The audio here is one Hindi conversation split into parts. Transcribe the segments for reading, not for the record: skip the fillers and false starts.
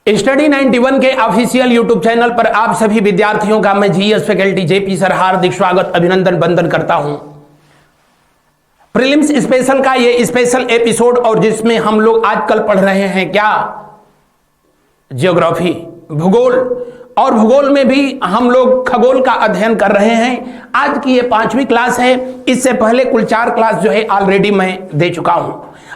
स्टडी 91 के ऑफिशियल यूट्यूब चैनल पर आप सभी विद्यार्थियों का मैं जीएस फैकल्टी जेपी सर हार्दिक स्वागत अभिनंदन वंदन करता हूं। प्रीलिम्स स्पेशल का ये स्पेशल एपिसोड और जिसमें हम लोग आजकल पढ़ रहे हैं क्या, ज्योग्राफी, भूगोल, और भूगोल में भी हम लोग खगोल का अध्ययन कर रहे हैं। आज की ये 5वीं क्लास है। इससे पहले कुल 4 क्लास जो है ऑलरेडी मैं दे चुका हूं।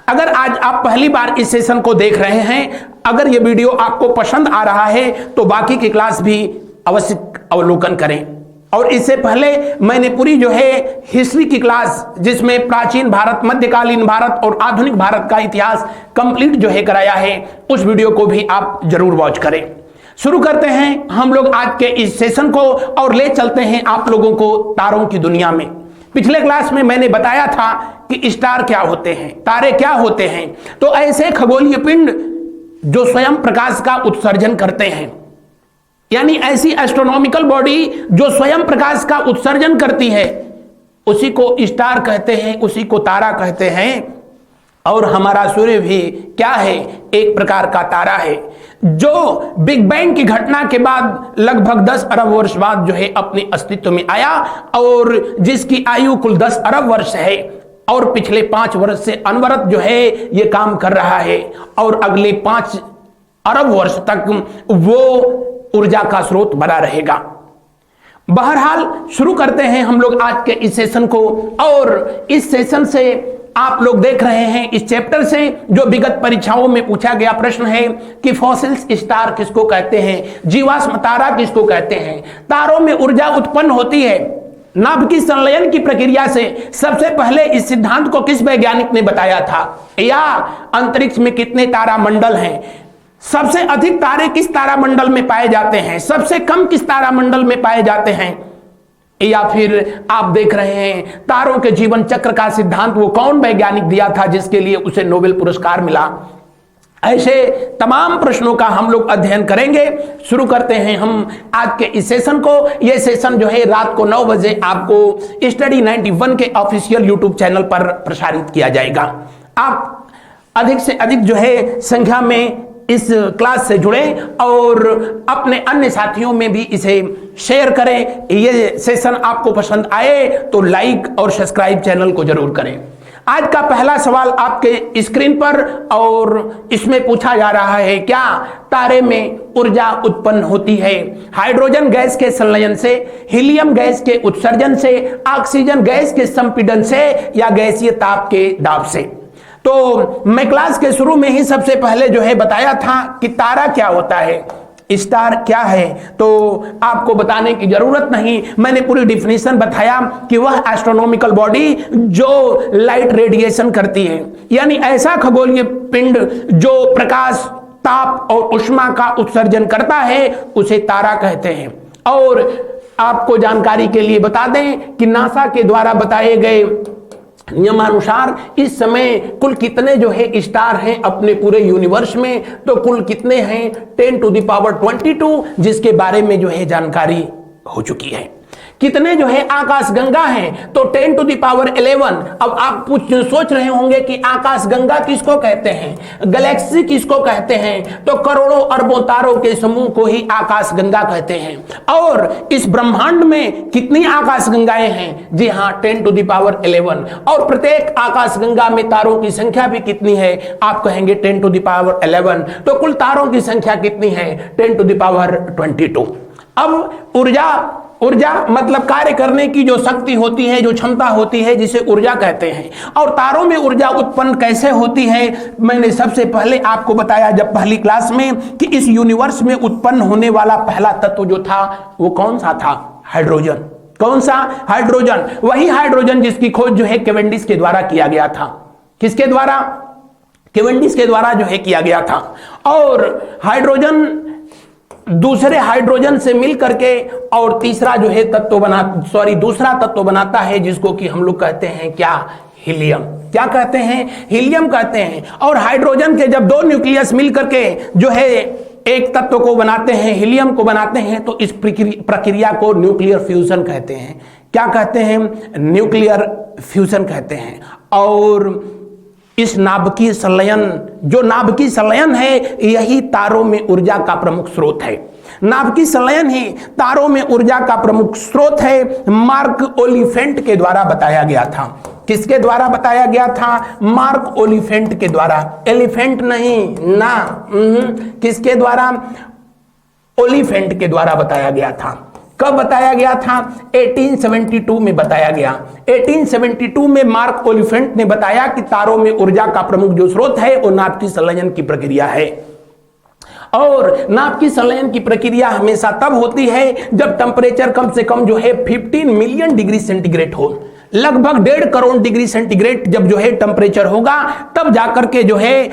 अगर आज आप पहली बार इस सेशन को देख रहे हैं, अगर ये वीडियो आपको पसंद आ रहा है तो बाकी की क्लास भी अवश्य अवलोकन करें। और इससे पहले मैंने पूरी जो है हिस्ट्री की क्लास, जिसमें प्राचीन भारत, मध्यकालीन भारत और आधुनिक भारत का इतिहास कंप्लीट जो है कराया है, उस वीडियो को भी आप जरूर वॉच करें। शुरू करते हैं हम लोग आज के इस सेशन को और ले चलते हैं आप लोगों को तारों की दुनिया में। पिछले क्लास में मैंने बताया था कि स्टार क्या होते हैं, तारे क्या होते हैं। तो ऐसे खगोलीय पिंड जो स्वयं प्रकाश का उत्सर्जन करते हैं, यानी ऐसी एस्ट्रोनॉमिकल बॉडी जो स्वयं प्रकाश का उत्सर्जन करती है, उसी को स्टार कहते हैं, उसी को तारा कहते हैं। और हमारा सूर्य भी क्या है, एक प्रकार का तारा है, जो बिग बैंग की घटना के बाद लगभग 10 अरब वर्ष बाद जो है अपने अस्तित्व में आया और जिसकी आयु कुल 10 अरब वर्ष है और पिछले 5 वर्ष से अनवरत जो है ये काम कर रहा है और अगले 5 अरब वर्ष तक वो ऊर्जा का स्रोत बना रहेगा। बहरहाल शुरू करते हैं हम लोग आज के इस सेशन को। और इस सेशन से आप लोग देख रहे हैं, इस चैप्टर से जो विगत परीक्षाओं में पूछा गया प्रश्न है कि फॉसिल्स स्टार किसको कहते हैं, जीवाश्म तारा किसको कहते हैं। तारों में ऊर्जा उत्पन्न होती है नाभ की संलयन की प्रक्रिया से। सबसे पहले इस सिद्धांत को किस वैज्ञानिक ने बताया था, या अंतरिक्ष में कितने तारामंडल हैं, सबसे अधिक तारे किस तारामंडल में पाए जाते हैं, सबसे कम किस तारामंडल में पाए जाते हैं, या फिर आप देख रहे हैं तारों के जीवन चक्र का सिद्धांत वो कौन वैज्ञानिक दिया था जिसके लिए उसे नोबेल पुरस्कार मिला। ऐसे तमाम प्रश्नों का हम लोग अध्ययन करेंगे। शुरू करते हैं हम आज के इस सेशन को। यह सेशन जो है रात को 9 बजे आपको स्टडी 91 के ऑफिशियल यूट्यूब चैनल पर प्रसारित किया जाएगा। आप अधिक से अधिक जो है संख्या में इस क्लास से जुड़ें और अपने अन्य साथियों में भी इसे शेयर करें। ये सेशन आपको पसंद आए तो लाइक और सब्सक्राइब चैनल को जरूर करें। आज का पहला सवाल आपके स्क्रीन पर, और इसमें पूछा जा रहा है क्या, तारे में ऊर्जा उत्पन्न होती है हाइड्रोजन गैस के संलयन से, हीलियम गैस के उत्सर्जन से, ऑक्सीजन गैस के संपीड़न से, या गैसीय ताप के दाब से। तो मैं क्लास के शुरू में ही सबसे पहले जो है बताया था कि तारा क्या होता है, स्टार क्या है, तो आपको बताने की जरूरत नहीं। मैंने पूरी डिफिनीशन बताया कि वह एस्ट्रोनॉमिकल बॉडी जो लाइट रेडिएशन करती है, यानी ऐसा खगोलीय पिंड जो प्रकाश, ताप और ऊष्मा का उत्सर्जन करता है, उसे तारा कहते हैं। और आपको जानकारी के लिए बता दें कि नासा के द्वारा बताए गए नियमानुसार इस समय कुल कितने जो है स्टार हैं अपने पूरे यूनिवर्स में, तो कुल कितने हैं 10 टू द पावर 22, जिसके बारे में जो है जानकारी हो चुकी है। कितने जो है आकाशगंगा हैं, तो 10 टू द पावर 11। अब आप सोच रहे होंगे कि आकाशगंगा किसको कहते हैं, गैलेक्सी किसको कहते हैं, तो करोड़ों अरबों तारों के समूह को ही आकाशगंगा कहते हैं। और इस ब्रह्मांड में कितनी आकाशगंगाएं हैं, जी हाँ 10 टू द पावर 11। और प्रत्येक आकाशगंगा में तारों की संख्या भी कितनी है, आप कहेंगे 10 टू द पावर 11। तो कुल तारों की संख्या कितनी है, 10 टू द पावर 22। अब ऊर्जा मतलब कार्य करने की जो शक्ति होती है, जो क्षमता होती है, जिसे ऊर्जा कहते हैं। और तारों में ऊर्जा उत्पन्न कैसे होती है, मैंने सबसे पहले आपको बताया जब पहली क्लास में कि इस यूनिवर्स में उत्पन्न होने वाला पहला तत्व जो था वो कौन सा था, हाइड्रोजन। कौन सा, हाइड्रोजन। वही हाइड्रोजन जिसकी खोज जो है कैवेंडिश के द्वारा किया गया था। किसके द्वारा, कैवेंडिश के द्वारा जो है किया गया था। और हाइड्रोजन दूसरे हाइड्रोजन से मिल करके और तीसरा जो है दूसरा तत्व बनाता है, जिसको कि हम लोग कहते हैं क्या, हीलियम। क्या कहते हैं, हीलियम कहते हैं। और हाइड्रोजन के जब 2 न्यूक्लियस मिल करके जो है एक तत्व को बनाते हैं, हीलियम को बनाते हैं, तो इस प्रक्रिया को न्यूक्लियर फ्यूजन कहते हैं। क्या कहते हैं, न्यूक्लियर फ्यूजन कहते हैं। और इस नाभिकीय संलयन, जो नाभिकीय संलयन है, यही तारों में ऊर्जा का प्रमुख स्रोत है। नाभिकीय संलयन ही तारों में ऊर्जा का प्रमुख स्रोत है। मार्क ओलिफेंट के द्वारा बताया गया था। किसके द्वारा बताया गया था? मार्क ओलिफेंट के द्वारा। एलिफेंट नहीं ना, किसके द्वारा? ओलिफेंट के द्वारा बताया गया था। कब बताया गया था? 1872 में बताया गया। 1872 में मार्क ओलिफेंट ने बताया कि तारों में ऊर्जा का प्रमुख जो स्रोत है वो नाभिकीय संलयन की प्रक्रिया है। और नाभिकीय संलयन की प्रक्रिया हमेशा तब होती है जब टेम्परेचर कम से कम जो है 15 मिलियन डिग्री सेंटीग्रेड हो। लगभग 1.5 करोड़ डिग्री सेंटीग्रेड जब जो है टेम्परेचर होगा, तब जाकर के जो है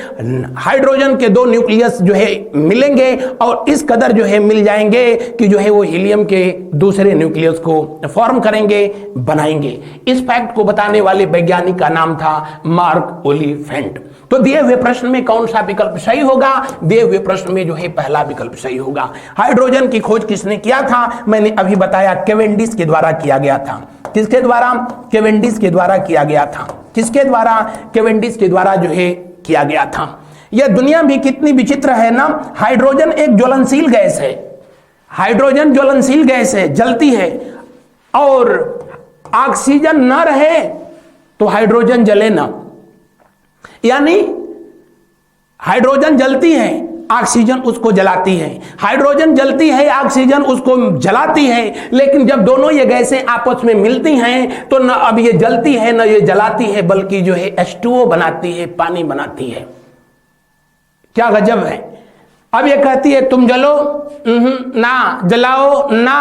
हाइड्रोजन के 2 न्यूक्लियस जो है मिलेंगे और इस कदर जो है मिल जाएंगे कि जो है वो हीलियम के दूसरे न्यूक्लियस को फॉर्म करेंगे, बनाएंगे। इस फैक्ट को बताने वाले वैज्ञानिक का नाम था मार्क ओलिफेंट। तो दिए हुए प्रश्न में कौन सा विकल्प सही होगा? दिए हुए प्रश्न में जो है पहला विकल्प सही होगा। हाइड्रोजन की खोज किसने किया था? मैंने अभी बताया, कैवेंडिश के द्वारा किया गया था। किसके द्वारा? कैवेंडिश के द्वारा किया गया था। किसके द्वारा? कैवेंडिश के द्वारा जो है किया गया था। यह दुनिया भी कितनी विचित्र है ना। हाइड्रोजन एक ज्वलनशील गैस है। हाइड्रोजन ज्वलनशील गैस है, जलती है, और ऑक्सीजन न रहे तो हाइड्रोजन जले ना। यानी हाइड्रोजन जलती है, ऑक्सीजन उसको जलाती है। हाइड्रोजन जलती है, ऑक्सीजन उसको जलाती है। लेकिन जब दोनों ये गैसें आपस में मिलती हैं तो न अब ये जलती है न ये जलाती है, बल्कि जो है H2O बनाती है, पानी बनाती है। क्या गजब है। अब ये कहती है तुम जलो ना, जलाओ ना,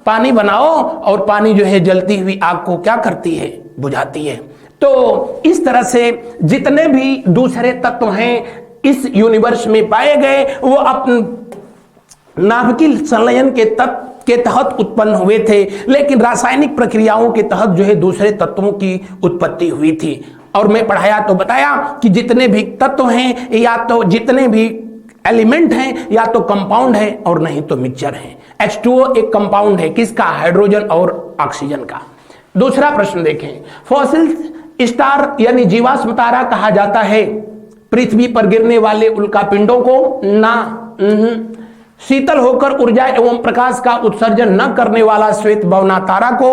पानी बनाओ, और पानी जो है जलती हुई आग को क्या करती है? बुझाती है। तो इस तरह से जितने भी दूसरे तत्व हैं इस यूनिवर्स में पाए गए, वो अपने नाभिकीय संलयन के तत्व के तहत उत्पन्न हुए थे, लेकिन रासायनिक प्रक्रियाओं के तहत जो है दूसरे तत्वों की उत्पत्ति हुई थी। और मैं पढ़ाया तो बताया कि जितने भी तत्व हैं, या तो जितने भी एलिमेंट हैं, या तो कंपाउंड है और नहीं तो मिक्सचर है। H2O एक कंपाउंड है, किसका? हाइड्रोजन और ऑक्सीजन का। दूसरा प्रश्न देखें। फॉसिल स्टार यानी जीवाश्म तारा कहा जाता है पृथ्वी पर गिरने वाले उल्कापिंडों को ना। शीतल होकर ऊर्जा एवं प्रकाश का उत्सर्जन न करने वाला श्वेत बवना तारा को,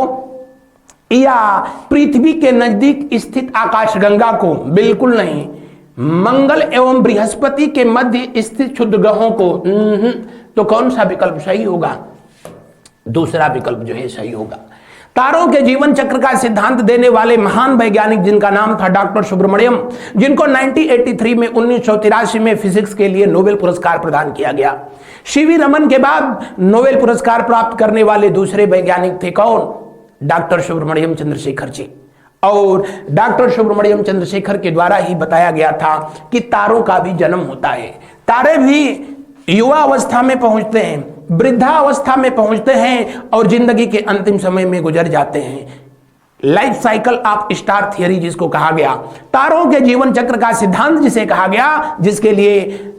या पृथ्वी के नजदीक स्थित आकाशगंगा को? बिल्कुल नहीं। मंगल एवं बृहस्पति के मध्य स्थित क्षुद्र ग्रहों को? तो कौन सा विकल्प सही होगा? दूसरा विकल्प जो है सही होगा। तारों के जीवन चक्र का सिद्धांत देने वाले महान वैज्ञानिक जिनका नाम था डॉक्टर सुब्रमण्यम, जिनको 1983 में 1983 में फिजिक्स के लिए नोबेल पुरस्कार प्रदान किया गया। सीवी रमन के बाद नोबेल पुरस्कार प्राप्त करने वाले दूसरे वैज्ञानिक थे कौन? डॉक्टर सुब्रमण्यम चंद्रशेखर जी। और डॉक्टर सुब्रमण्यम चंद्रशेखर के द्वारा ही बताया गया था कि तारों का भी जन्म होता है। तारे भी युवा अवस्था में पहुंचते हैं, वृद्धावस्था में पहुंचते हैं और जिंदगी के अंतिम समय में गुजर जाते हैं। Life cycle of star theory जिसको कहा गया, तारों के जीवन चक्र का सिद्धांत जिसे कहा गया, जिसके लिए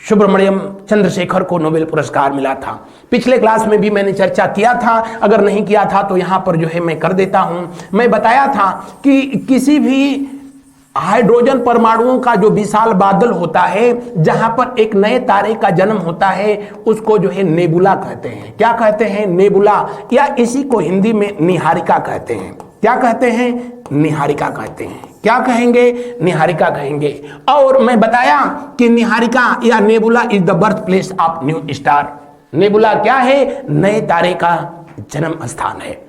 सुब्रमण्यम चंद्रशेखर को नोबेल पुरस्कार मिला था। पिछले क्लास में भी मैंने चर्चा किया था, अगर नहीं किया था तो यहां पर जो है मैं कर देता हूं। मैं बताया था कि किसी भी हाइड्रोजन परमाणुओं का जो विशाल बादल होता है, जहां पर एक नए तारे का जन्म होता है, उसको जो है नेबुला कहते हैं। क्या कहते हैं? नेबुला, या इसी को हिंदी में निहारिका कहते हैं। क्या कहते हैं? निहारिका कहते हैं। क्या कहेंगे? निहारिका कहेंगे। और मैं बताया कि निहारिका या nebula is the birth place of new star. Nebula क्या है? नए तारे का जन्म स्थान है।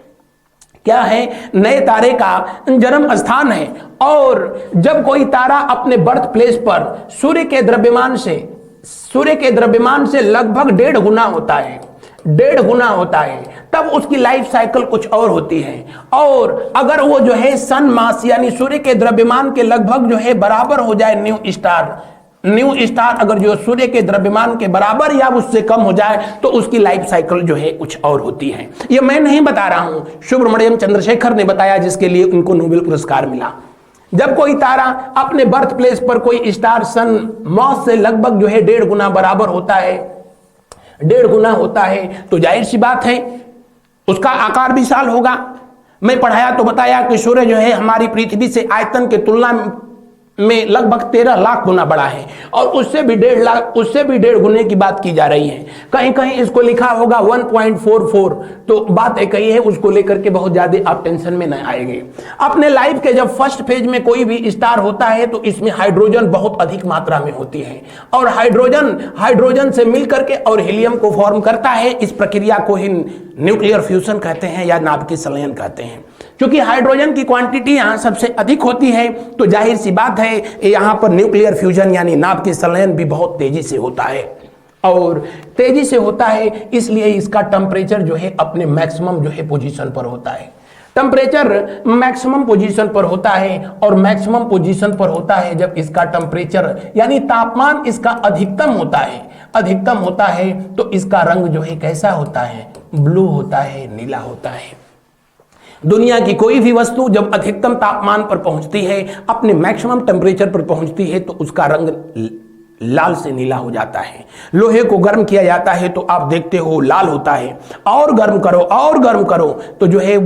क्या है? नए तारे का जन्म स्थान है। और जब कोई तारा अपने बर्थ प्लेस पर सूर्य के द्रव्यमान से लगभग 1.5 गुना होता है, 1.5 गुना होता है, तब उसकी लाइफ साइकिल कुछ और होती है। और अगर वो जो है सन मास यानी सूर्य के द्रव्यमान के लगभग जो है बराबर हो जाए, न्यू स्टार अगर जो सूर्य के द्रव्यमान के बराबर या उससे कम हो जाए, तो उसकी लाइफ साइकिल जो है कुछ और होती है। ये मैं नहीं बता रहा हूं, सुब्रमण्यम चंद्रशेखर ने बताया, जिसके लिए उनको नोबेल पुरस्कार मिला। जब कोई तारा अपने बर्थ प्लेस पर कोई स्टार सन मास से लगभग जो है 1.5 गुना बराबर होता है, 1.5 गुना होता है, तो जाहिर सी बात है उसका आकार विशाल होगा। मैं पढ़ाया तो बताया कि सूर्य जो है हमारी पृथ्वी से आयतन के तुलना में लगभग 13 लाख गुना बड़ा है, और उससे भी 1.5 लाख, उससे भी 1.5 गुने की बात की जा रही है। कहीं कहीं इसको लिखा होगा 1.44, तो बात एक ही है, उसको लेकर के बहुत ज्यादा आप टेंशन में न आएंगे। अपने लाइफ के जब फर्स्ट फेज में कोई भी स्टार होता है तो इसमें हाइड्रोजन बहुत अधिक मात्रा में होती है, और हाइड्रोजन से मिलकर के और हीलियम को फॉर्म करता है। इस प्रक्रिया को ही न्यूक्लियर फ्यूजन कहते हैं या नाभिकीय संलयन कहते हैं। क्योंकि हाइड्रोजन की क्वांटिटी यहाँ सबसे अधिक होती है, तो जाहिर सी बात है यहाँ पर न्यूक्लियर फ्यूजन यानी नाभिकीय संलयन भी बहुत तेजी से होता है, और तेजी से होता है इसलिए इसका टेम्परेचर जो है अपने मैक्सिमम जो है पोजीशन पर होता है। टेम्परेचर मैक्सिमम पोजीशन पर होता है, और मैक्सिमम पोजीशन पर होता है जब इसका टेम्परेचर यानी तापमान इसका अधिकतम होता है, तो इसका रंग जो है कैसा होता है, ब्लू होता है, नीला होता है। दुनिया की कोई भी वस्तु जब अधिकतम तापमान पर पहुंचती है, अपने मैक्सिमम टेम्परेचर पर पहुंचती है, तो उसका रंग लाल से नीला हो जाता है। लोहे को गर्म किया जाता है तो आप देखते हो लाल होता है, और गर्म करो तो जो है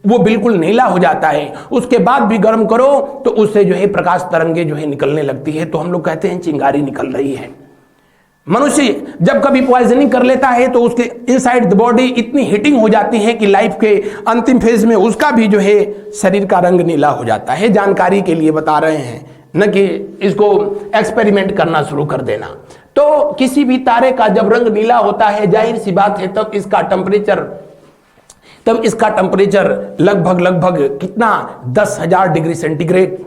वो बिल्कुल नीला हो जाता है। उसके बाद भी गर्म करो तो उससे जो है प्रकाश तरंगे जो है निकलने लगती है, तो हम लोग कहते हैं चिंगारी निकल रही है। मनुष्य जब कभी पॉइजनिंग कर लेता है तो उसके इनसाइड द बॉडी इतनी हीटिंग हो जाती है कि लाइफ के अंतिम फेज में उसका भी जो है शरीर का रंग नीला हो जाता है। जानकारी के लिए बता रहे हैं, न कि इसको एक्सपेरिमेंट करना शुरू कर देना। तो किसी भी तारे का जब रंग नीला होता है, जाहिर सी बात है तब इसका टेम्परेचर लगभग कितना 10,000 डिग्री सेंटीग्रेड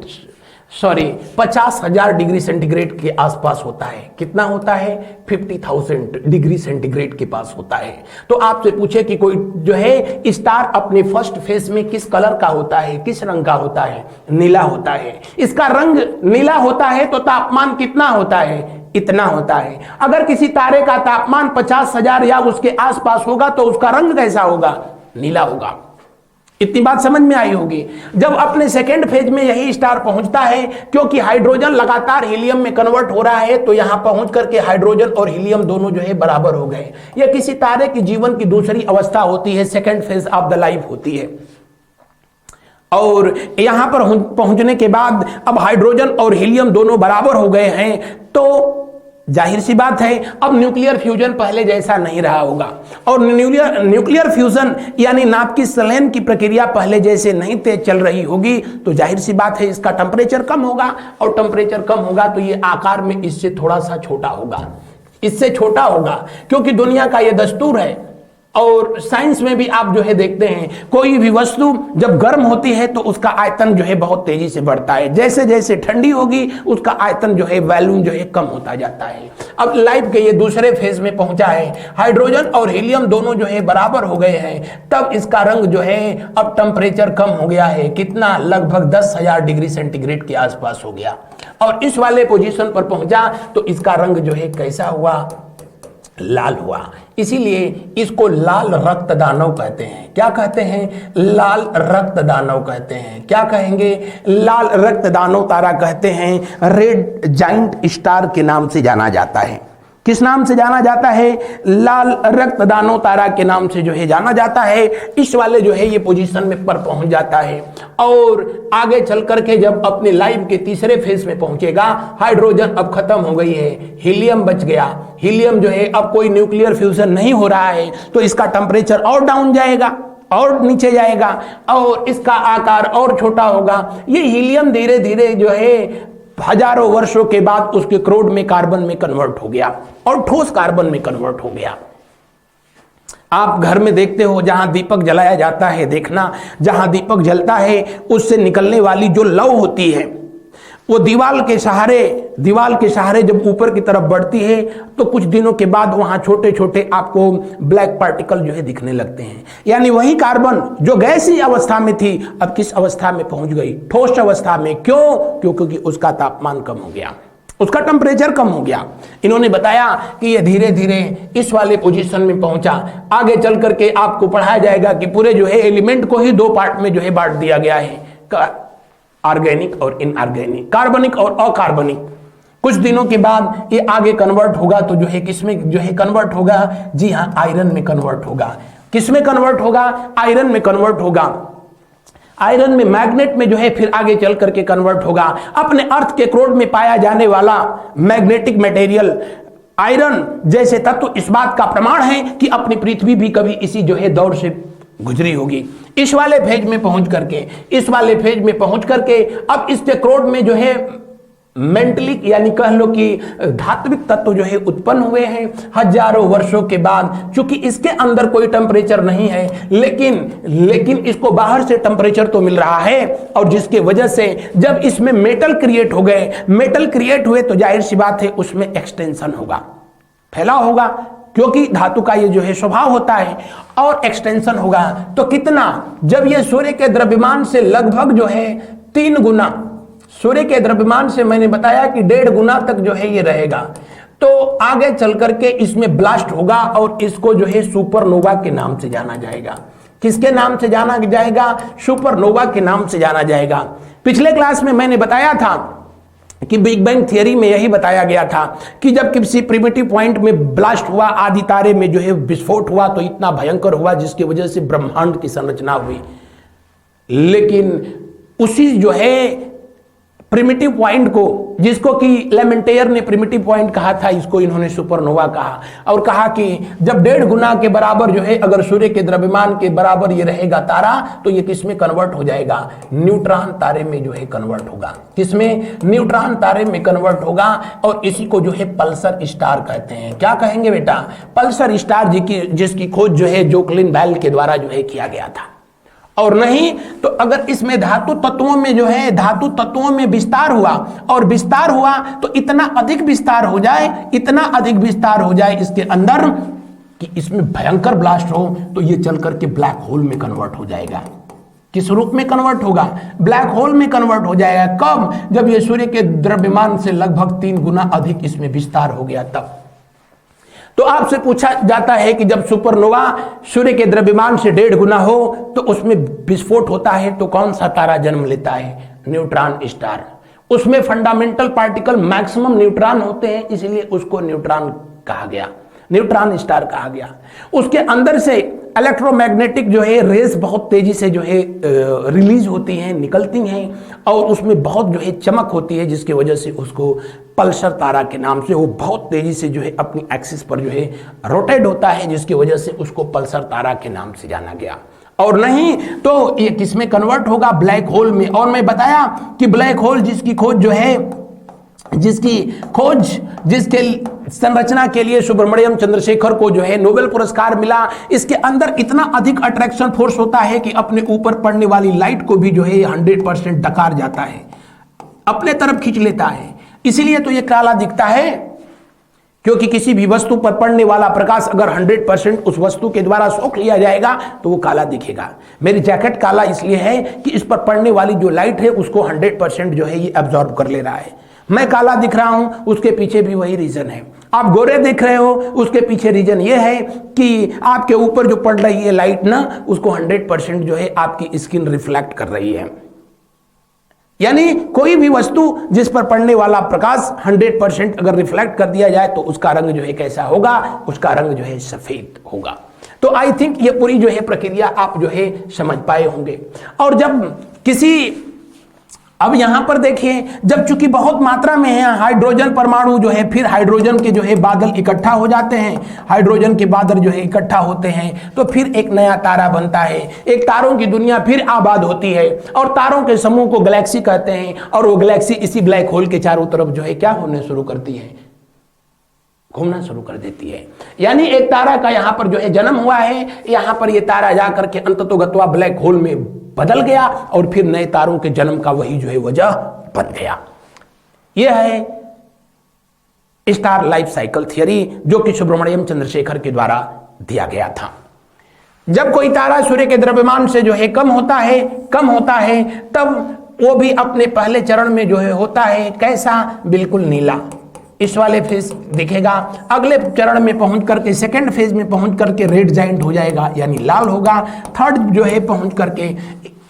50,000 डिग्री सेंटीग्रेड के आसपास होता है। कितना होता है? 50,000 डिग्री सेंटीग्रेड के पास होता है। तो आपसे पूछे कि कोई जो है स्टार अपने फर्स्ट फेज में किस कलर का होता है, किस रंग का होता है? नीला होता है। इसका रंग नीला होता है तो तापमान कितना होता है? इतना होता है। अगर किसी तारे का तापमान 50,000 या उसके आसपास होगा तो उसका रंग कैसा होगा? नीला होगा। इतनी बात समझ में आई होगी। जब अपने सेकेंड फेज में यही स्टार पहुंचता है, क्योंकि हाइड्रोजन लगातार हीलियम में कन्वर्ट हो रहा है, तो यहां पहुंच करके हाइड्रोजन और हीलियम दोनों जो है बराबर हो गए। यह किसी तारे की जीवन की दूसरी अवस्था होती है, second phase of the life होती है। और यहां पर पहुंचने के बाद अब हाइड्रोजन और हीलियम दोनों बराबर हो गए हैं, तो जाहिर सी बात है अब न्यूक्लियर फ्यूजन पहले जैसा नहीं रहा होगा, और न्यूक्लियर फ्यूजन यानी नाभिकीय संलयन की प्रक्रिया पहले जैसे नहीं तेज चल रही होगी, तो जाहिर सी बात है इसका टेम्परेचर कम होगा, और टेम्परेचर कम होगा तो ये आकार में इससे थोड़ा सा छोटा होगा, क्योंकि दुनिया का ये दस्तूर है। और साइंस में भी आप जो है देखते हैं, कोई भी वस्तु जब गर्म होती है तो उसका आयतन जो है बहुत तेजी से बढ़ता है, जैसे जैसे ठंडी होगी उसका आयतन जो है वॉल्यूम जो है कम होता जाता है। अब लाइफ के ये दूसरे फेज में पहुंचा है, हाइड्रोजन और हीलियम दोनों जो है बराबर हो गए हैं, तब इसका रंग जो है अब टेम्परेचर कम हो गया है। कितना? लगभग 10,000 डिग्री सेंटीग्रेड के आसपास हो गया, और इस वाले पोजीशन पर पहुंचा तो इसका रंग जो है कैसा हुआ? लाल हुआ। इसीलिए इसको लाल रक्त दानव कहते हैं। क्या कहते हैं? लाल रक्त दानव कहते हैं। क्या कहेंगे? लाल रक्त दानव तारा कहते हैं। रेड जाइंट स्टार के नाम से जाना जाता है। किस नाम से जाना जाता है? लाल रक्त दानव तारा के नाम से जो है जाना जाता है। इस वाले जो है ये पोजीशन में पर पहुंच जाता है, और आगे चल करके जब अपने लाइफ के तीसरे फेज में पहुंचेगा, हाइड्रोजन अब खत्म हो गई है, हीलियम बच गया। हीलियम जो है अब कोई न्यूक्लियर फ्यूजन नहीं हो रहा है, तो इसका टेम्परेचर और डाउन जाएगा और नीचे जाएगा, और इसका आकार और छोटा होगा। ये हीलियम धीरे धीरे जो है हजारों वर्षों के बाद उसके क्रोड में कार्बन में कन्वर्ट हो गया, और ठोस कार्बन में कन्वर्ट हो गया। आप घर में देखते हो जहां दीपक जलाया जाता है, देखना जहां दीपक जलता है उससे निकलने वाली जो लौ होती है, वो दीवार के सहारे जब ऊपर की तरफ बढ़ती है, तो कुछ दिनों के बाद वहां छोटे छोटे आपको ब्लैक पार्टिकल जो है दिखने लगते हैं। यानी वही कार्बन जो गैसीय अवस्था में थी अब किस अवस्था में पहुंच गई? ठोस अवस्था में। क्यों? क्योंकि उसका तापमान कम हो गया, उसका टेम्परेचर कम हो गया। इन्होंने बताया कि ये धीरे धीरे इस वाले पोजीशन में पहुंचा। आगे चल करके आपको पढ़ाया जाएगा कि पूरे जो है एलिमेंट को ही दो पार्ट में जो है बांट दिया गया है, ऑर्गेनिक और इनऑर्गेनिक, कार्बनिक और अकार्बनिक। कुछ दिनों के बाद ये आगे कन्वर्ट होगा, तो जो है किसमें जो है कन्वर्ट होगा? जी हाँ, आयरन में कन्वर्ट होगा। किसमें कन्वर्ट होगा? आयरन में कन्वर्ट होगा। आयरन में, मैग्नेट में जो है फिर आगे चल करके कन्वर्ट होगा। अपने अर्थ के कोर में पाया जाने वाला मैग्नेटिक मटेरियल आयरन जैसे तत्व इस बात का प्रमाण है कि अपनी पृथ्वी भी कभी इसी जो है दौर से गुजरी होगी। इस वाले फेज में पहुंच करके अब इसके क्रोड में जो है मेंटलिक यानी कह लो कि धात्विक तत्व जो है उत्पन्न हुए हैं हजारों वर्षों के बाद। चूंकि इसके अंदर कोई टेम्परेचर नहीं है, लेकिन इसको बाहर से टेम्परेचर तो मिल रहा है, और जिसके वजह से जब इसमें मेटल क्रिएट हुए तो जाहिर सी बात है उसमें एक्सटेंशन होगा, फैलाव होगा, क्योंकि धातु का ये जो है स्वभाव होता है, और एक्सटेंशन होगा। तो कितना, जब ये सूर्य के द्रव्यमान से लगभग जो है 3 गुना, सूर्य के द्रव्यमान से मैंने बताया कि 1.5 गुना तक जो है ये रहेगा, तो आगे चल करके इसमें ब्लास्ट होगा और इसको जो है सुपरनोवा के नाम से जाना जाएगा। किसके नाम से जाना जाएगा? सुपरनोवा के नाम से जाना जाएगा। पिछले क्लास में मैंने बताया था कि बिग बैंग थियरी में यही बताया गया था कि जब किसी प्रिमिटिव पॉइंट में ब्लास्ट हुआ, आदि तारे में जो है विस्फोट हुआ, तो इतना भयंकर हुआ जिसकी वजह से ब्रह्मांड की संरचना हुई। लेकिन उसी जो है प्रिमिटिव पॉइंट को, जिसको कि लेमेंटेयर ने प्रिमिटिव पॉइंट कहा था, इसको इन्होंने सुपरनोवा कहा, और कहा कि जब 1.5 गुना के बराबर जो है अगर सूर्य के द्रव्यमान के बराबर ये रहेगा तारा, तो ये किसमें कन्वर्ट हो जाएगा? न्यूट्रॉन तारे में जो है कन्वर्ट होगा। किसमें? न्यूट्रॉन तारे में कन्वर्ट होगा, और इसी को जो है पल्सर स्टार कहते हैं। क्या कहेंगे बेटा? पल्सर स्टार, जिसकी खोज जो है जोकलिन बेल के द्वारा जो है किया गया था। और नहीं तो अगर इसमें धातु तत्वों में जो है धातु तत्वों में विस्तार हुआ, और विस्तार हुआ तो इतना अधिक विस्तार हो जाए इसके अंदर कि इसमें भयंकर ब्लास्ट हो, तो ये चल करके ब्लैक होल में कन्वर्ट हो जाएगा। किस रूप में कन्वर्ट होगा? ब्लैक होल में कन्वर्ट हो जाएगा। कब? जब ये सूर्य के द्रव्यमान से लगभग 3 गुना अधिक इसमें विस्तार हो गया तब। तो आपसे पूछा जाता है कि जब सुपरनोवा सूर्य के द्रव्यमान से 1.5 गुना हो तो उसमें विस्फोट होता है, तो कौन सा तारा जन्म लेता है? Neutron star. उसमें फंडामेंटल पार्टिकल मैक्सिमम न्यूट्रॉन होते हैं, इसलिए उसको न्यूट्रॉन कहा गया, न्यूट्रॉन स्टार कहा गया। उसके अंदर से इलेक्ट्रोमैग्नेटिक जो है रेस बहुत तेजी से जो है रिलीज होती हैं, निकलती हैं, और उसमें बहुत जो है चमक होती है, जिसकी वजह से उसको पल्सर तारा के नाम से, वो बहुत तेजी से जो है अपनी एक्सिस पर जो है रोटेट होता है, जिसकी वजह से उसको पल्सर तारा के नाम से जाना गया। और नहीं तो ये किसमें कन्वर्ट होगा? ब्लैक होल में। और मैं बताया कि ब्लैक होल जिसकी जिसके संरचना के लिए सुब्रमण्यम चंद्रशेखर को जो है नोबेल पुरस्कार मिला। इसके अंदर इतना अधिक अट्रैक्शन फोर्स होता है कि अपने ऊपर पड़ने वाली लाइट को भी जो है 100% डकार जाता है, अपने तरफ खींच लेता है। इसीलिए तो ये काला दिखता है, क्योंकि किसी भी वस्तु पर पड़ने वाला प्रकाश अगर 100% उस वस्तु के द्वारा सोख लिया जाएगा तो वो काला दिखेगा। मेरी जैकेट काला इसलिए है कि इस पर पड़ने वाली जो लाइट है उसको 100% जो है ये एब्जॉर्ब कर ले रहा है। मैं काला दिख रहा हूं, उसके पीछे भी वही रीजन है। आप गोरे दिख रहे हो, उसके पीछे रीजन ये है कि आपके ऊपर जो पड़ रही है लाइट ना, उसको 100% जो है आपकी स्किन रिफ्लेक्ट कर रही है। यानी कोई भी वस्तु जिस पर पड़ने वाला प्रकाश 100% अगर रिफ्लेक्ट कर दिया जाए तो उसका रंग जो है कैसा होगा? उसका रंग जो है सफेद होगा। तो आई थिंक ये पूरी जो है प्रक्रिया आप जो है समझ पाए होंगे। और जब अब यहां पर देखिए, जब चूंकि बहुत मात्रा में है हाइड्रोजन परमाणु जो है, फिर हाइड्रोजन के जो है बादल इकट्ठा हो जाते हैं, हाइड्रोजन के बादल जो है इकट्ठा होते हैं, तो फिर एक नया तारा बनता है, एक तारों की दुनिया फिर आबाद होती है, और तारों के समूह को गैलेक्सी कहते हैं। और वो गैलेक्सी इसी ब्लैक होल के चारों तरफ जो है क्या होने शुरू करती है? घूमना शुरू कर देती है। यानी एक तारा का यहां पर जो है जन्म हुआ है, यहां पर ये तारा जाकर के अंततोगत्वा ब्लैक होल में बदल गया, और फिर नए तारों के जन्म का वही जो है वजह बन गया। यह है स्टार लाइफ साइकिल थियरी, जो कि सुब्रमण्यम चंद्रशेखर के द्वारा दिया गया था। जब कोई तारा सूर्य के द्रव्यमान से जो है कम होता है, तब वो भी अपने पहले चरण में जो है होता है कैसा? बिल्कुल नीला, इस वाले फेज दिखेगा। अगले चरण में पहुंच करके, सेकंड फेज में पहुंच करके रेड जाइंट हो जाएगा, यानी लाल होगा। थर्ड जो है पहुंच करके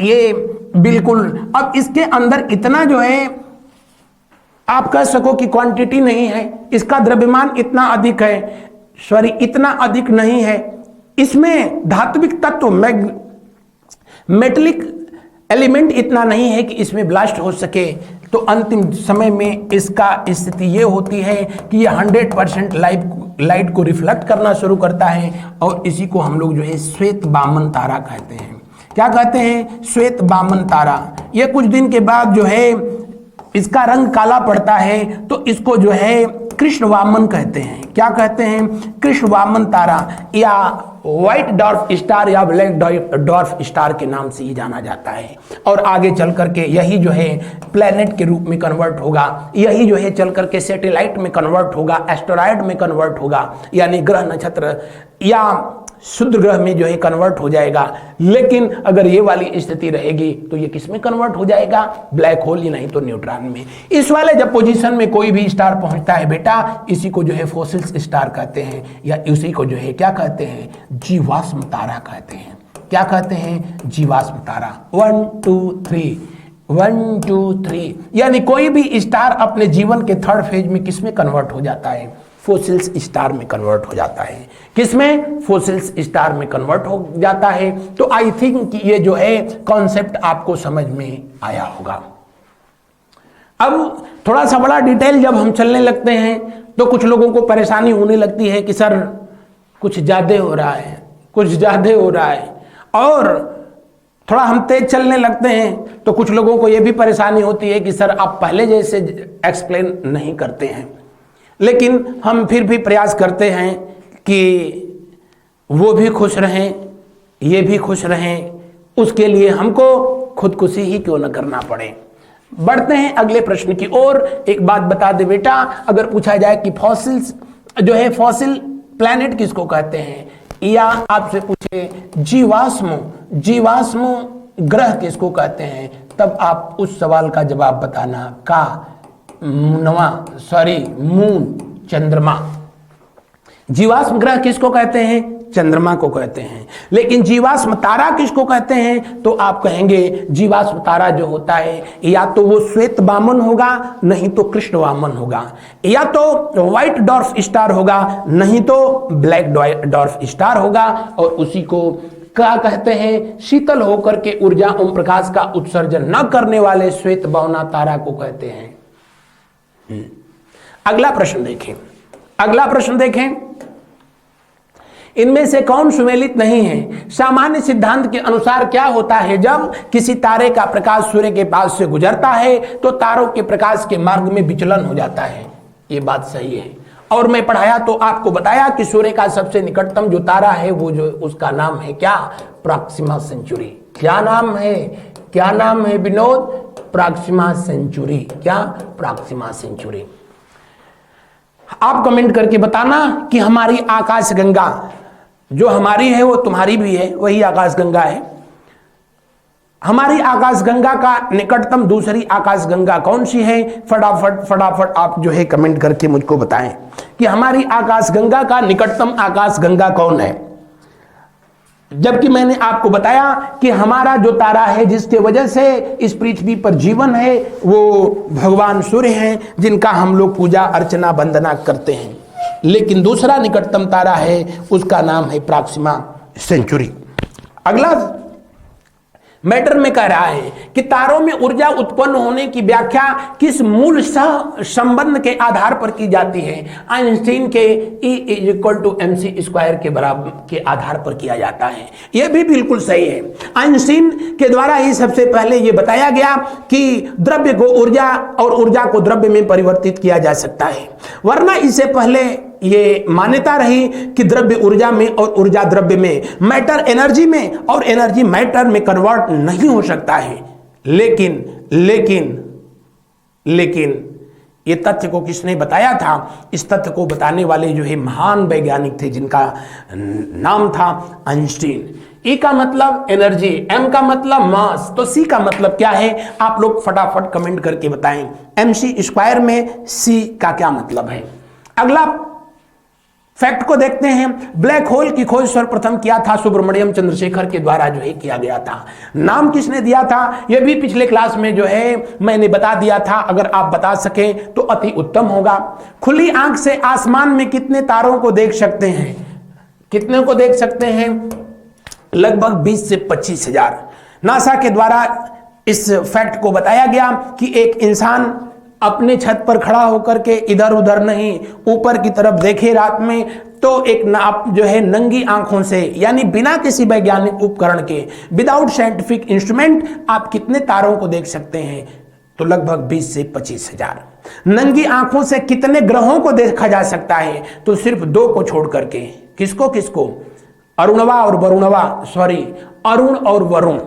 ये बिल्कुल, अब इसके अंदर इतना जो है आप कह सको कि क्वांटिटी नहीं है, इसका द्रव्यमान इतना अधिक है, इतना अधिक नहीं है। इसमें धात्विक तत्व मेटलिक एलिमेंट इतना नहीं है कि इसमें ब्लास्ट हो सके, तो अंतिम समय में इसका स्थिति ये होती है कि ये 100% लाइट को रिफ्लेक्ट करना शुरू करता है, और इसी को हम लोग जो है श्वेत वामन तारा कहते हैं। क्या कहते हैं? श्वेत वामन तारा। ये कुछ दिन के बाद जो है इसका रंग काला पड़ता है, तो इसको जो है कृष्ण वामन कहते हैं। क्या कहते हैं? कृष्ण वामन तारा, या व्हाइट डॉर्फ स्टार या ब्लैक डॉर्फ स्टार के नाम से ही जाना जाता है। और आगे चल करके यही जो है प्लेनेट के रूप में कन्वर्ट होगा, यही जो है चल करके सैटेलाइट में कन्वर्ट होगा, एस्टेरॉयड में कन्वर्ट होगा, यानी ग्रह नक्षत्र या शुद्ध ग्रह में जो है कन्वर्ट हो जाएगा। लेकिन अगर ये वाली स्थिति रहेगी तो ये किस में कन्वर्ट हो जाएगा? ब्लैक होल, नहीं तो न्यूट्रॉन में। इस वाले जब पोजीशन में कोई भी स्टार पहुंचता है बेटा, इसी को जो है फॉसिल्स स्टार कहते हैं, या इसी को जो है क्या कहते हैं? जीवाश्म तारा कहते हैं। क्या कहते हैं? जीवाश्म तारा। 1 2 3 1 2 3, यानी कोई भी स्टार अपने जीवन के थर्ड फेज में किस में कन्वर्ट हो जाता है? फोसिल्स स्टार में कन्वर्ट हो जाता है। किसमें? फोसिल्स स्टार में कन्वर्ट हो जाता है। तो आई थिंक कि ये जो है कॉन्सेप्ट आपको समझ में आया होगा। अब थोड़ा सा बड़ा डिटेल जब हम चलने लगते हैं तो कुछ लोगों को परेशानी होने लगती है कि सर कुछ ज्यादा हो रहा है, कुछ ज्यादा हो रहा है। और थोड़ा हम तेज चलने लगते हैं तो कुछ लोगों को यह भी परेशानी होती है कि सर आप पहले जैसे एक्सप्लेन नहीं करते हैं। लेकिन हम फिर भी प्रयास करते हैं कि वो भी खुश रहें, ये भी खुश रहें, उसके लिए हमको खुदकुशी ही क्यों न करना पड़े। बढ़ते हैं अगले प्रश्न की ओर। एक बात बता दे बेटा, अगर पूछा जाए कि फॉसिल्स जो है, फॉसिल प्लैनेट किसको कहते हैं, या आपसे पूछे जीवाश्म ग्रह किसको कहते हैं, तब आप उस सवाल का जवाब बताना। का मून, चंद्रमा। जीवाश्म ग्रह किसको कहते हैं? चंद्रमा को कहते हैं। लेकिन जीवाश्म तारा किसको कहते हैं? तो आप कहेंगे जीवाश्म तारा जो होता है या तो वो श्वेत वामन होगा, नहीं तो कृष्ण वामन होगा, या तो व्हाइट डॉर्फ स्टार होगा, नहीं तो ब्लैक डॉर्फ स्टार होगा। और उसी को क्या कहते हैं? शीतल होकर के ऊर्जा ओम प्रकाश का उत्सर्जन न करने वाले श्वेत वामना तारा को कहते हैं। अगला प्रश्न देखें, अगला प्रश्न देखें, इनमें से कौन सुमेलित नहीं है? सामान्य सिद्धांत के अनुसार क्या होता है जब किसी तारे का प्रकाश सूर्य के पास से गुजरता है तो तारों के प्रकाश के मार्ग में विचलन हो जाता है। ये बात सही है। और मैं पढ़ाया तो आपको बताया कि सूर्य का सबसे निकटतम जो तारा है वो जो उसका नाम है क्या? Proxima Centauri. क्या नाम है? क्या नाम है विनोद? Proxima Centauri. क्या? Proxima Centauri. आप कमेंट करके बताना कि हमारी आकाश गंगा जो हमारी है वो तुम्हारी भी है, वही आकाश गंगा है। हमारी आकाश गंगा का निकटतम दूसरी आकाश गंगा कौन सी है? फटाफट फटाफट आप जो है कमेंट करके मुझको बताएं कि हमारी आकाश गंगा का निकटतम आकाश गंगा कौन है। जबकि मैंने आपको बताया कि हमारा जो तारा है जिसके वजह से इस पृथ्वी पर जीवन है वो भगवान सूर्य हैं, जिनका हम लोग पूजा अर्चना वंदना करते हैं। लेकिन दूसरा निकटतम तारा है उसका नाम है प्रॉक्सिमा सेंचुरी। अगला मैटर में कह रहा है कि तारों में ऊर्जा उत्पन्न होने की व्याख्या किस मूल सह संबंध के आधार पर की जाती है? आइंस्टीन के E=mc² के बराबर के आधार पर किया जाता है। यह भी बिल्कुल सही है। आइंस्टीन के द्वारा ही सबसे पहले यह बताया गया कि द्रव्य को ऊर्जा और ऊर्जा को द्रव्य में परिवर्तित किया जा सकता है। वरना इससे पहले ये मान्यता रही कि द्रव्य ऊर्जा में और ऊर्जा द्रव्य में, मैटर एनर्जी में और एनर्जी मैटर में कन्वर्ट नहीं हो सकता है। लेकिन लेकिन लेकिन ये तथ्य को किसने बताया था? इस तथ्य को बताने वाले जो है महान वैज्ञानिक थे जिनका नाम था आइंस्टीन। E का मतलब एनर्जी, M का मतलब मास, तो C का मतलब क्या है? आप लोग फटाफट कमेंट करके बताएं। mc² में C का क्या मतलब है? अगला फैक्ट को देखते हैं। ब्लैक होल की खोज सर्वप्रथम किया था सुब्रमण्यम चंद्रशेखर के द्वारा जो है किया गया था। नाम किसने दिया था? यह भी पिछले क्लास में जो है मैंने बता दिया था। अगर आप बता सकें तो अति उत्तम होगा। खुली आंख से आसमान में कितने तारों को देख सकते हैं? कितने को देख सकते हैं? लगभग 20 से 25 हजार। नासा के द्वारा इस फैक्ट को बताया गया कि एक इंसान अपने छत पर खड़ा होकर के इधर उधर नहीं ऊपर की तरफ देखे रात में, तो एक आप जो है नंगी आंखों से यानी बिना किसी वैज्ञानिक उपकरण के, विदाउट साइंटिफिक इंस्ट्रूमेंट, आप कितने तारों को देख सकते हैं? तो लगभग 20 से 25 हजार। नंगी आंखों से कितने ग्रहों को देखा जा सकता है? तो सिर्फ 2 को छोड़ करके। किसको किसको? अरुणवा और वरुणवा, सॉरी अरुण और वरुण,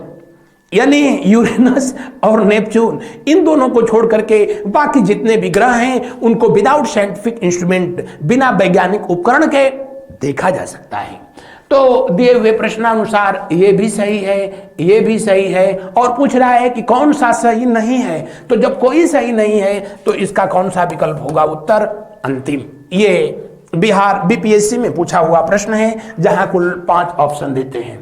यानी यूरेनस और नेपच्यून, इन दोनों को छोड़ करके बाकी जितने भी ग्रह हैं उनको विदाउट साइंटिफिक इंस्ट्रूमेंट, बिना वैज्ञानिक उपकरण के देखा जा सकता है। तो दिए हुए प्रश्नानुसार ये भी सही है, ये भी सही है, और पूछ रहा है कि कौन सा सही नहीं है। तो जब कोई सही नहीं है तो इसका कौन सा विकल्प होगा? उत्तर अंतिम। ये बिहार बीपीएससी में पूछा हुआ प्रश्न है, जहां कुल 5 ऑप्शन देते हैं।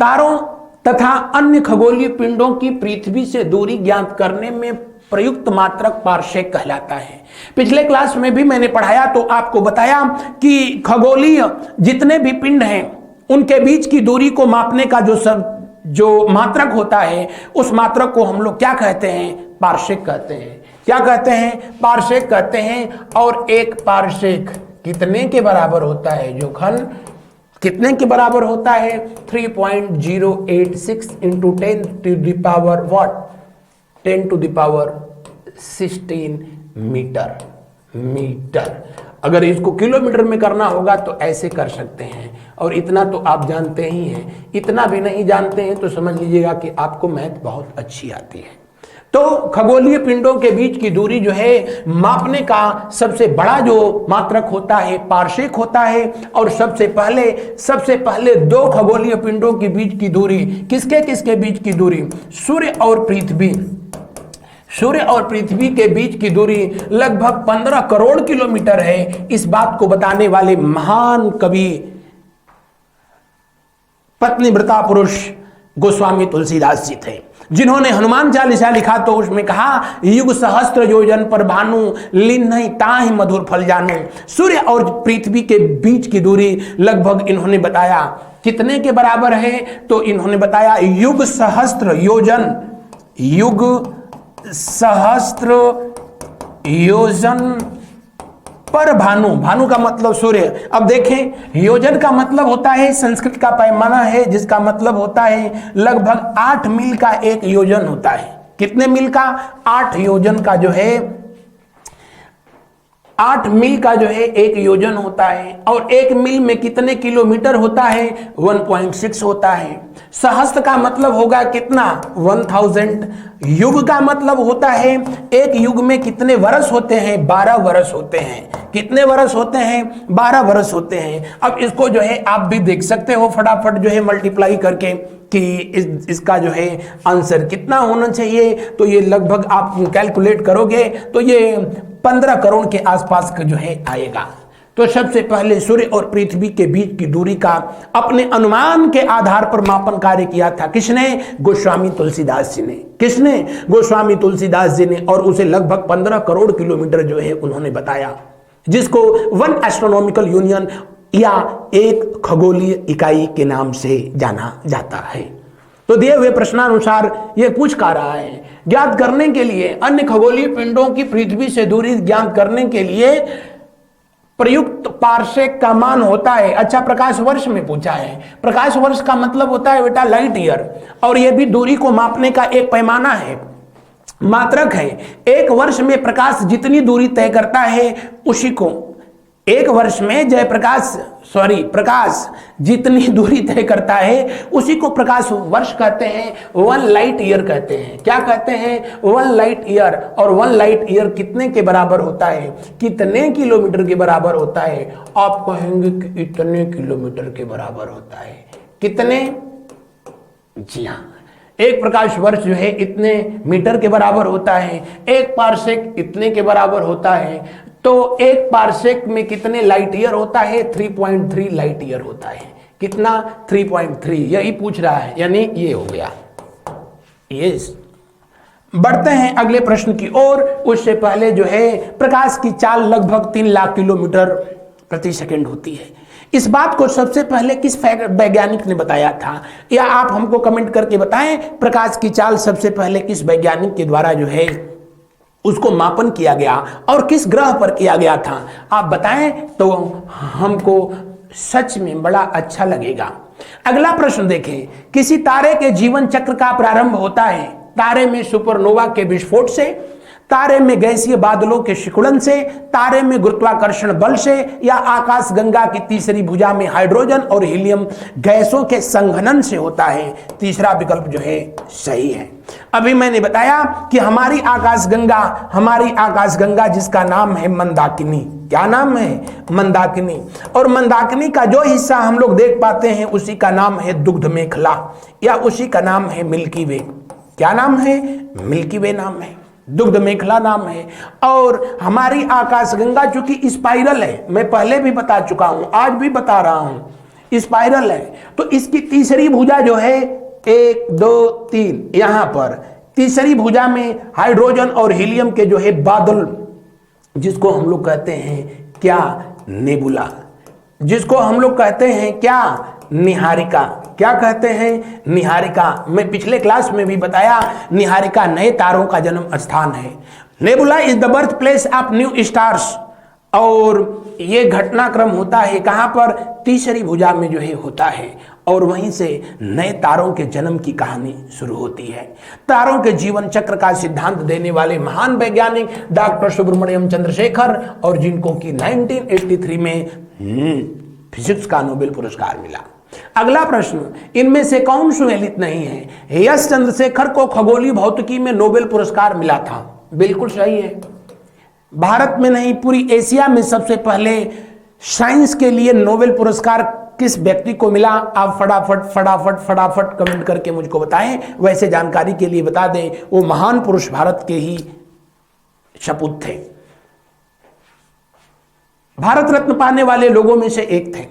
तारों तथा अन्य खगोलीय पिंडों की पृथ्वी से दूरी ज्ञात करने में प्रयुक्त मात्रक पारसेक कहलाता है। पिछले क्लास में भी मैंने पढ़ाया तो आपको बताया कि खगोलीय जितने भी पिंड हैं उनके बीच की दूरी को मापने का जो मात्रक होता है, उस मात्रक को हम लोग क्या कहते हैं? पारसेक कहते हैं। क्या कहते हैं? पारसेक कहते हैं। और एक पारसेक कितने के बराबर होता है? जोखन कितने के बराबर होता है? 3.086 into 10 to the power what? 10 to the power 16 metre. अगर इसको किलोमीटर में करना होगा तो ऐसे कर सकते हैं, और इतना तो आप जानते ही हैं। इतना भी नहीं जानते हैं तो समझ लीजिएगा कि आपको मैथ बहुत अच्छी आती है। तो खगोलीय पिंडों के बीच की दूरी जो है मापने का सबसे बड़ा जो मात्रक होता है पारसेक होता है। और सबसे पहले 2 खगोलीय पिंडों के बीच की दूरी, किसके किसके बीच की दूरी? सूर्य और पृथ्वी के बीच की दूरी लगभग 15 करोड़ किलोमीटर है। इस बात को बताने वाले महान कवि पत्नीव्रता पुरुष गोस्वामी तुलसीदास जी थे, जिन्होंने हनुमान चालीसा लिखा तो उसमें कहा, युग सहस्त्र योजन पर भानु लिन्हि ताहि मधुर फल जानू। सूर्य और पृथ्वी के बीच की दूरी लगभग इन्होंने बताया कितने के बराबर है? तो इन्होंने बताया युग सहस्त्र योजन पर भानु का मतलब सूर्य। अब देखें, योजन का मतलब होता है संस्कृत का पैमाना है, जिसका मतलब होता है लगभग 8 मील का एक योजन होता है। कितने मील का? 8 योजन का जो है 8 मील का जो है एक योजन होता है। और 1 मील में कितने किलोमीटर होता है? 1.6 होता है। सहस्त्र का मतलब होगा कितना? 1000। युग का मतलब होता है एक युग में कितने वर्ष होते हैं? 12 वर्ष होते हैं। कितने वर्ष होते हैं? 12 वर्ष होते हैं। अब इसको जो है आप भी देख सकते हो फटाफट जो है मल्टीप्लाई करके कि इसका जो है आंसर कितना होना चाहिए। तो ये लगभग आप कैलकुलेट करोगे तो ये 15 करोड़ के आसपास का जो है आएगा। तो सबसे पहले सूर्य और पृथ्वी के बीच की दूरी का अपने अनुमान के आधार पर मापन कार्य किया था। किसने? गोस्वामी तुलसीदास जी ने। किसने? गोस्वामी तुलसीदास जी ने। और उसे लगभग 15 करोड़ किलोमीटर जो है उन्होंने बताया, जिसको 1 एस्ट्रोनॉमिकल यूनियन या एक खगोलीय इकाई के नाम से जाना जाता है। तो दिए हुए प्रश्नानुसार यह पूछ का रहा है, ज्ञात करने के लिए अन्य खगोलीय पिंडों की पृथ्वी से दूरी ज्ञात करने के लिए प्रयुक्त पारसेक का मान होता है। अच्छा, प्रकाश वर्ष में पूछा है। प्रकाश वर्ष का मतलब होता है बेटा लाइट ईयर, और यह भी दूरी को मापने का एक पैमाना है, मात्रक है। एक वर्ष में प्रकाश जितनी दूरी तय करता है उसी को एक वर्ष में प्रकाश जितनी दूरी तय करता है उसी को प्रकाश वर्ष कहते हैं, 1 लाइट ईयर कहते हैं। क्या कहते हैं? 1 लाइट ईयर। और 1 लाइट ईयर कितने के बराबर होता है? कितने किलोमीटर के बराबर होता है? आप कहेंगे कि इतने किलोमीटर के बराबर होता है। कितने? जी हाँ, एक प्रकाश वर्ष जो है इतने मीटर के बराबर होता है। एक पारसेक इतने के बराबर होता है। तो एक पारसेक में कितने लाइट ईयर होता है? 3.3 लाइट ईयर होता है। कितना? 3.3। यही पूछ रहा है, यानी ये हो गया। यस, बढ़ते हैं अगले प्रश्न की ओर। उससे पहले जो है प्रकाश की चाल लगभग 3 लाख किलोमीटर प्रति सेकंड होती है। इस बात को सबसे पहले किस वैज्ञानिक ने बताया था, या आप हमको कमेंट करके बताएं प्रकाश की चाल सबसे पहले किस वैज्ञानिक के द्वारा जो है उसको मापन किया गया और किस ग्रह पर किया गया था, आप बताएं तो हमको सच में बड़ा अच्छा लगेगा। अगला प्रश्न देखें, किसी तारे के जीवन चक्र का प्रारंभ होता है तारे में सुपरनोवा के विस्फोट से, तारे में गैसीय बादलों के सिकुड़न से, तारे में गुरुत्वाकर्षण बल से, या आकाश गंगा की तीसरी भुजा में हाइड्रोजन और हीलियम गैसों के संघनन से होता है। तीसरा विकल्प जो है सही है। अभी मैंने बताया कि हमारी आकाश गंगा जिसका नाम है मंदाकिनी, क्या नाम है? मंदाकिनी। और मंदाकिनी का जो हिस्सा हम लोग देख पाते हैं उसी का नाम है दुग्ध मेखला, या उसी का नाम है मिल्की वे। क्या नाम है? मिल्की वे नाम है, दुग्ध मेखला नाम है। और हमारी आकाशगंगा चूंकि स्पाइरल है, मैं पहले भी बता चुका हूं, आज भी बता रहा हूं, स्पाइरल है, तो इसकी तीसरी भुजा जो है 1 2 3, यहां पर तीसरी भुजा में हाइड्रोजन और हीलियम के जो है बादल, जिसको हम लोग कहते हैं क्या? नेबुला। जिसको हम लोग कहते हैं क्या? निहारिका। क्या कहते हैं? निहारिका। मैं पिछले क्लास में भी बताया, निहारिका नए तारों का जन्म स्थान है। Nebula is the birth place of new stars. और ये घटनाक्रम होता है कहां पर? तीसरी भुजा में जो है होता है, और वहीं से नए तारों के जन्म की कहानी शुरू होती है। तारों के जीवन चक्र का सिद्धांत देने वाले महान वैज्ञानिक डॉक्टर सुब्रमण्यम चंद्रशेखर, और जिनको कि 1983 में फिजिक्स का नोबेल पुरस्कार मिला। अगला प्रश्न, इनमें से कौन सुमेलित नहीं है? यस चंद्रशेखर को खगोलीय भौतिकी में नोबेल पुरस्कार मिला था। बिल्कुल सही है। भारत में नहीं, पूरी एशिया में सबसे पहले साइंस के लिए नोबेल पुरस्कार किस व्यक्ति को मिला? आप फटाफट फटाफट फटाफट कमेंट करके मुझको बताएं। वैसे जानकारी के लिए बता दें, वो महान पुरुष भारत के ही सपूत थे, भारत रत्न पाने वाले लोगों में से एक थे।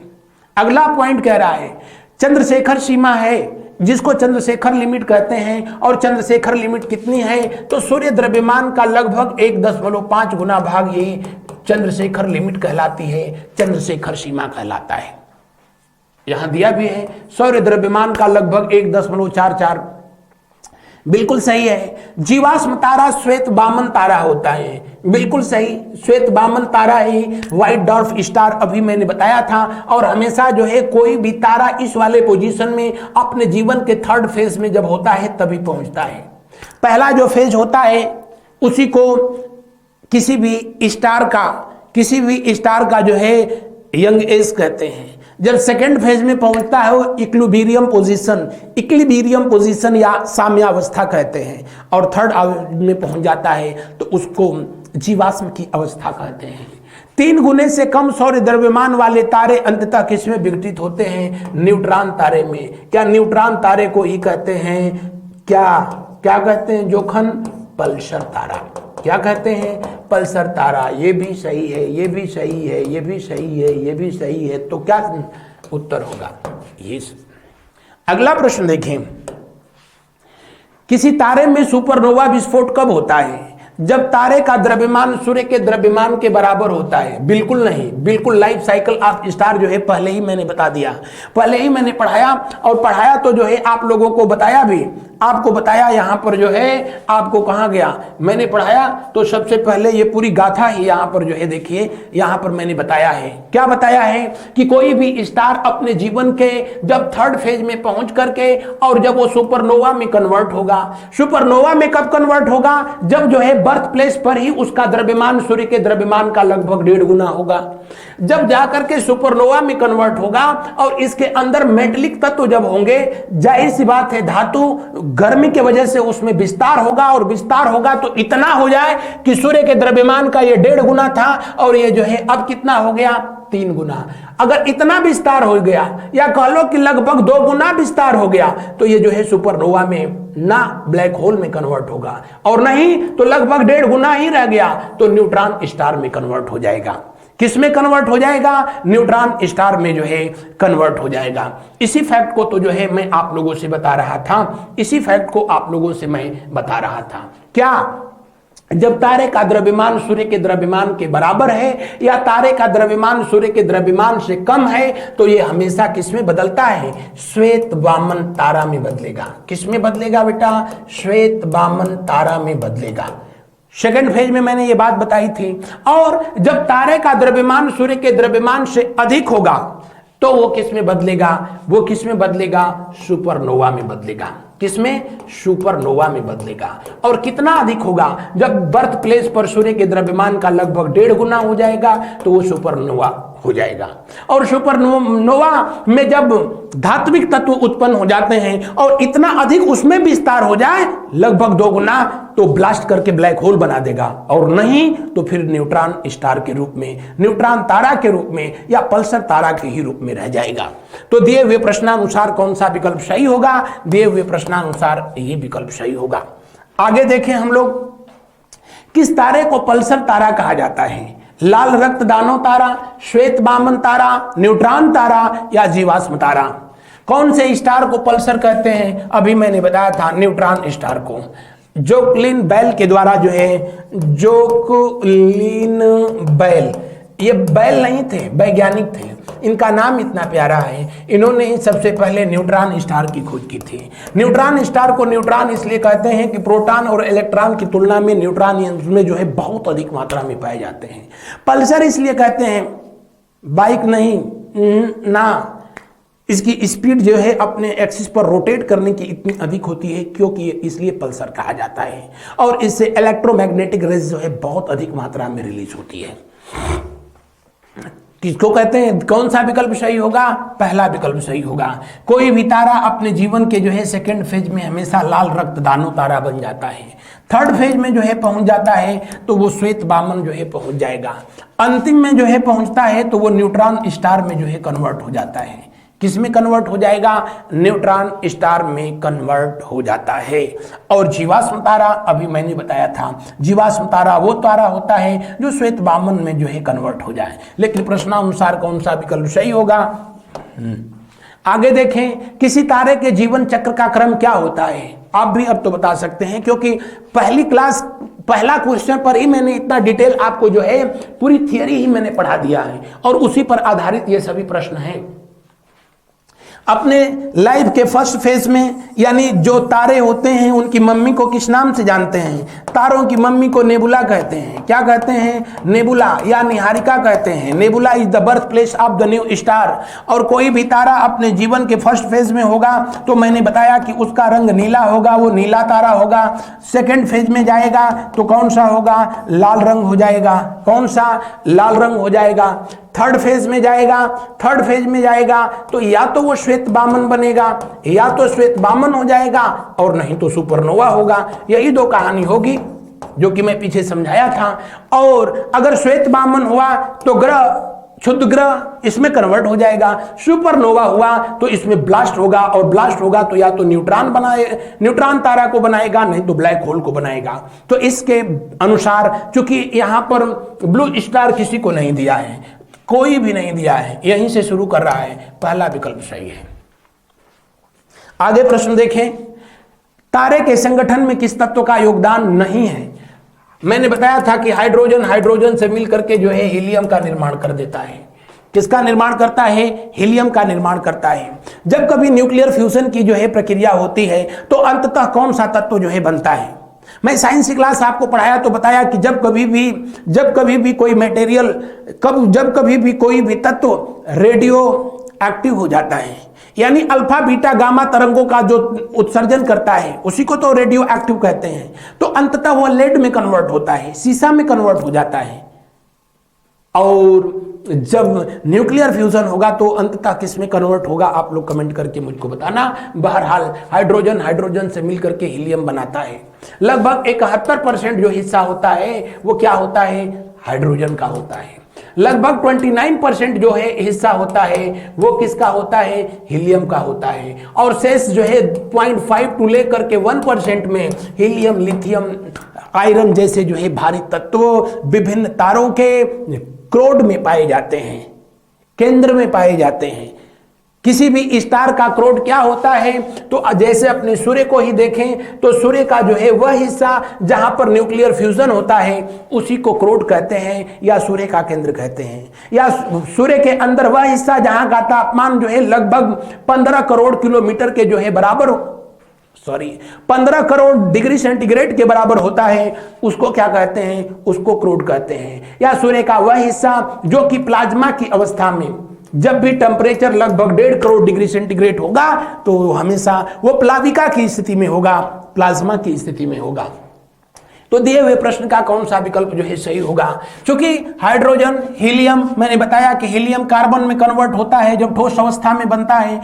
अगला पॉइंट कह रहा है चंद्रशेखर सीमा है, जिसको चंद्रशेखर लिमिट कहते हैं। और चंद्रशेखर लिमिट कितनी है? तो सूर्य द्रव्यमान का लगभग 1.5 गुना भाग ये चंद्रशेखर लिमिट कहलाती है, चंद्रशेखर सीमा कहलाता है। यहां दिया भी है सूर्य द्रव्यमान का लगभग 1.44। बिल्कुल सही है। जीवाश्म तारा श्वेत बामन तारा होता है। बिल्कुल सही, श्वेत बामन तारा ही व्हाइट डॉर्फ स्टार अभी मैंने बताया था। और हमेशा जो है कोई भी तारा इस वाले पोजीशन में अपने जीवन के थर्ड फेज में जब होता है तभी पहुंचता है। पहला जो फेज होता है उसी को किसी भी स्टार का जो है यंग एज कहते हैं। जब सेकेंड फेज में पहुंचता है वो इक्विलिब्रियम पोजीशन या साम्यावस्था कहते हैं। और थर्ड में पहुंच जाता है तो उसको जीवाश्म की अवस्था कहते हैं। 3 गुने से कम सौर द्रव्यमान वाले तारे अंततः किसमें विघटित होते हैं? न्यूट्रॉन तारे में। क्या न्यूट्रॉन तारे को ही कहते हैं क्या कहते हैं? जोखन पल्सर तारा। क्या कहते हैं? पल्सर तारा। ये भी सही है, ये भी सही है, ये भी सही है, ये भी सही है। तो क्या उत्तर होगा? ये। अगला प्रश्न देखें, किसी तारे में सुपरनोवा विस्फोट कब होता है? जब तारे का द्रव्यमान सूर्य के द्रव्यमान के बराबर होता है। बिल्कुल नहीं, बिल्कुल लाइफ साइकिल ऑफ स्टार जो है पहले ही मैंने बता दिया, पहले ही मैंने पढ़ाया। और पढ़ाया तो जो है आप लोगों को बताया भी, आपको बताया यहाँ पर जो है, आपको कहाँ गया मैंने पढ़ाया तो सबसे पहले ये पूरी गाथा ही यहाँ पर जो है देखिए, यहाँ पर मैंने बताया है। क्या बताया है? कि कोई भी स्टार अपने जीवन के जब थर्ड फेज में पहुंच करके और जब वो सुपरनोवा में कन्वर्ट होगा। सुपरनोवा में कब कन्वर्ट होगा? जब जो है बर्थ प्लेस पर ही उसका द्रव्यमान सूर्य के द्रव्यमान का लगभग 1.5 गुना होगा। जब जाकर के सुपरनोवा में कन्वर्ट होगा और इसके अंदर मेटलिक तत्व जब होंगे, जाहिर सी बात है धातु गर्मी की वजह से उसमें विस्तार होगा, और विस्तार होगा तो इतना हो जाए कि सूर्य के द्रव्यमान का ये 1.5 गुना था और ये जो है अब कितना हो गया? 3 गुना। अगर इतना विस्तार हो गया या कह लो कि लगभग 2 गुना विस्तार हो गया तो ये जो है सुपरनोवा में ना ब्लैक होल में कन्वर्ट होगा, और नहीं तो लगभग 1.5 गुना ही रह गया तो न्यूट्रॉन स्टार में कन्वर्ट हो जाएगा। किस में कन्वर्ट हो जाएगा? न्यूट्रॉन स्टार में जो है कन्वर्ट हो जाएगा। इसी फैक्ट को तो जो है मैं आप लोगों से बता रहा था, इसी फैक्ट को आप लोगों से मैं बता रहा था। क्या जब तारे का द्रव्यमान सूर्य के द्रव्यमान के बराबर है या तारे का द्रव्यमान सूर्य के द्रव्यमान से कम है तो ये हमेशा किसमें बदलता है? श्वेत वामन तारा में बदलेगा। किसमें बदलेगा बेटा? श्वेत वामन तारा में बदलेगा। सेकंड फेज में मैंने ये बात बताई थी। और जब तारे का द्रव्यमान सूर्य के द्रव्यमान से अधिक होगा तो वो किसमें बदलेगा? वो किसमें बदलेगा? सुपरनोवा में बदलेगा। किसमें? सुपरनोवा में बदलेगा। और कितना अधिक होगा? जब बर्थ प्लेस पर सूर्य के द्रव्यमान का लगभग 1.5 गुना हो जाएगा तो वो सुपरनोवा हो जाएगा। और सुपरनोवा में जब धात्विक तत्व उत्पन्न हो जाते हैं और इतना अधिक उसमें विस्तार हो जाए लगभग 2 गुना, तो ब्लास्ट करके ब्लैक होल बना देगा। और नहीं तो फिर न्यूट्रॉन स्टार के रूप में, न्यूट्रॉन तारा के रूप में या पल्सर तारा के ही रूप में रह जाएगा। तो दिए हुए प्रश्नानुसार कौन सा विकल्प सही होगा? दिए हुए प्रश्नानुसार ये विकल्प सही होगा। आगे देखें हम लोग, किस तारे को पल्सर तारा कहा जाता है? लाल रक्त दानव तारा, श्वेत वामन तारा, न्यूट्रॉन तारा या जीवाश्म तारा? कौन से स्टार को पल्सर कहते हैं? अभी मैंने बताया था न्यूट्रॉन स्टार को। जोकलिन बेल के द्वारा जो है, जोकलिन बेल, ये बेल नहीं थे, वैज्ञानिक थे, इनका नाम इतना प्यारा है। इन्होंने ही सबसे पहले न्यूट्रॉन स्टार की खोज की थी। न्यूट्रॉन स्टार को न्यूट्रॉन इसलिए कहते हैं कि प्रोटॉन और इलेक्ट्रॉन की तुलना में न्यूट्रॉन में जो है बहुत अधिक मात्रा में पाए जाते हैं। पल्सर इसलिए कहते हैं, बाइक नहीं ना, इसकी स्पीड जो है अपने एक्सिस पर रोटेट करने की इतनी अधिक होती है क्योंकि इसलिए पल्सर कहा जाता है। और इससे इलेक्ट्रोमैग्नेटिक रेज जो है बहुत अधिक मात्रा में रिलीज होती है। किसको कहते हैं? कौन सा विकल्प सही होगा? पहला विकल्प सही होगा। कोई भी तारा अपने जीवन के जो है सेकेंड फेज में हमेशा लाल रक्त दानव तारा बन जाता है। थर्ड फेज में जो है पहुंच जाता है तो वो श्वेत वामन जो है पहुंच जाएगा। अंतिम में जो है पहुंचता है तो वो न्यूट्रॉन स्टार में जो है कन्वर्ट हो जाता है। किस में कन्वर्ट हो जाएगा? न्यूट्रॉन स्टार में कन्वर्ट हो जाता है। और जीवाश्म तारा, अभी मैंने बताया था, जीवाश्म तारा वो तारा होता है जो श्वेत वामन में जो है कन्वर्ट हो जाए। लेकिन प्रश्नानुसार कौन सा विकल्प सही होगा? आगे देखें, किसी तारे के जीवन चक्र का क्रम क्या होता है? आप भी अब तो बता सकते हैं क्योंकि पहली क्लास पहला क्वेश्चन पर ही मैंने इतना डिटेल आपको जो है पूरी थियरी ही मैंने पढ़ा दिया है और उसी पर आधारित ये सभी प्रश्न हैं। अपने लाइफ के फर्स्ट फेज में यानी जो तारे होते हैं उनकी मम्मी को किस नाम से जानते हैं? तारों की मम्मी को नेबुला कहते हैं। क्या कहते हैं? नेबुला या निहारिका कहते हैं। Nebula is the birth place of the new star. और कोई भी तारा अपने जीवन के फर्स्ट फेज में होगा तो मैंने बताया कि उसका रंग नीला होगा, वो नीला तारा होगा। सेकेंड फेज में जाएगा तो कौन सा होगा? लाल रंग हो जाएगा। कौन सा? लाल रंग हो जाएगा। थर्ड फेज में जाएगा तो या तो वो श्वेत वामन बनेगा, या तो श्वेत वामन हो जाएगा और नहीं तो सुपरनोवा होगा। यही दो कहानी होगी जो कि मैं पीछे समझाया था। और अगर श्वेत वामन हुआ तो ग्रह, क्षुद्र ग्रह इसमें कन्वर्ट हो जाएगा। सुपरनोवा हुआ तो इसमें ब्लास्ट होगा और ब्लास्ट होगा तो या तो न्यूट्रॉन तारा को बनाएगा, नहीं तो ब्लैक होल को बनाएगा। तो इसके अनुसार चूंकि यहां पर ब्लू स्टार किसी को नहीं दिया है, कोई भी नहीं दिया है, यहीं से शुरू कर रहा है, पहला विकल्प सही है। आगे प्रश्न देखें, तारे के संगठन में किस तत्व का योगदान नहीं है? मैंने बताया था कि हाइड्रोजन से मिलकर के जो है हीलियम का निर्माण कर देता है। किसका निर्माण करता है? हीलियम का निर्माण करता है। जब कभी न्यूक्लियर फ्यूजन की जो है प्रक्रिया होती है तो अंततः कौन सा तत्व जो है बनता है? मैं साइंस की क्लास आपको पढ़ाया तो बताया कि जब कभी भी कोई मटेरियल, जब कभी भी कोई भी तत्व रेडियो एक्टिव हो जाता है, यानी अल्फा बीटा गामा तरंगों का जो उत्सर्जन करता है उसी को तो रेडियो एक्टिव कहते हैं, तो अंततः वो लेड में कन्वर्ट होता है, सीसा में कन्वर्ट हो जाता है। और जब न्यूक्लियर फ्यूजन होगा तो अंततः किस में कन्वर्ट होगा? आप लोग कमेंट करके मुझको बताना। बहरहाल हाइड्रोजन से मिलकर के हीलियम बनाता है। लगभग 71% जो हिस्सा होता है वो क्या होता है? हाइड्रोजन का होता है। लगभग 29% जो है हिस्सा होता है वो किसका होता है? हीलियम का होता है। और शेष जो है 0.5 टू लेकर के 1% में हीलियम, लिथियम, आयरन जैसे जो है भारी तत्व विभिन्न तारों के क्रोड में पाए जाते हैं, केंद्र में पाए जाते हैं। किसी भी स्टार का क्रोड क्या होता है, तो जैसे अपने सूर्य को ही देखें तो सूर्य का जो है वह हिस्सा जहां पर न्यूक्लियर फ्यूजन होता है उसी को क्रोड कहते हैं या सूर्य का केंद्र कहते हैं। या सूर्य के अंदर वह हिस्सा जहां का तापमान जो है लगभग 15 करोड़ किलोमीटर के जो है बराबर 15 करोड़ डिग्री सेंटीग्रेड के बराबर होता है, उसको क्या कहते हैं, उसको क्रोड कहते हैं। या सूर्य का वह हिस्सा जो कि प्लाज्मा की अवस्था में जब भी टेम्परेचर लगभग 1.5 करोड़ डिग्री सेंटीग्रेड होगा तो हमेशा वो प्लाविका की स्थिति में होगा, प्लाज्मा की स्थिति में होगा। तो दिए हुए प्रश्न का कौन सा विकल्प जो है सही होगा? क्योंकि हाइड्रोजन, हीलियम, मैंने बताया कि हीलियम कार्बन में कन्वर्ट होता है जब ठोस अवस्था में बनता है।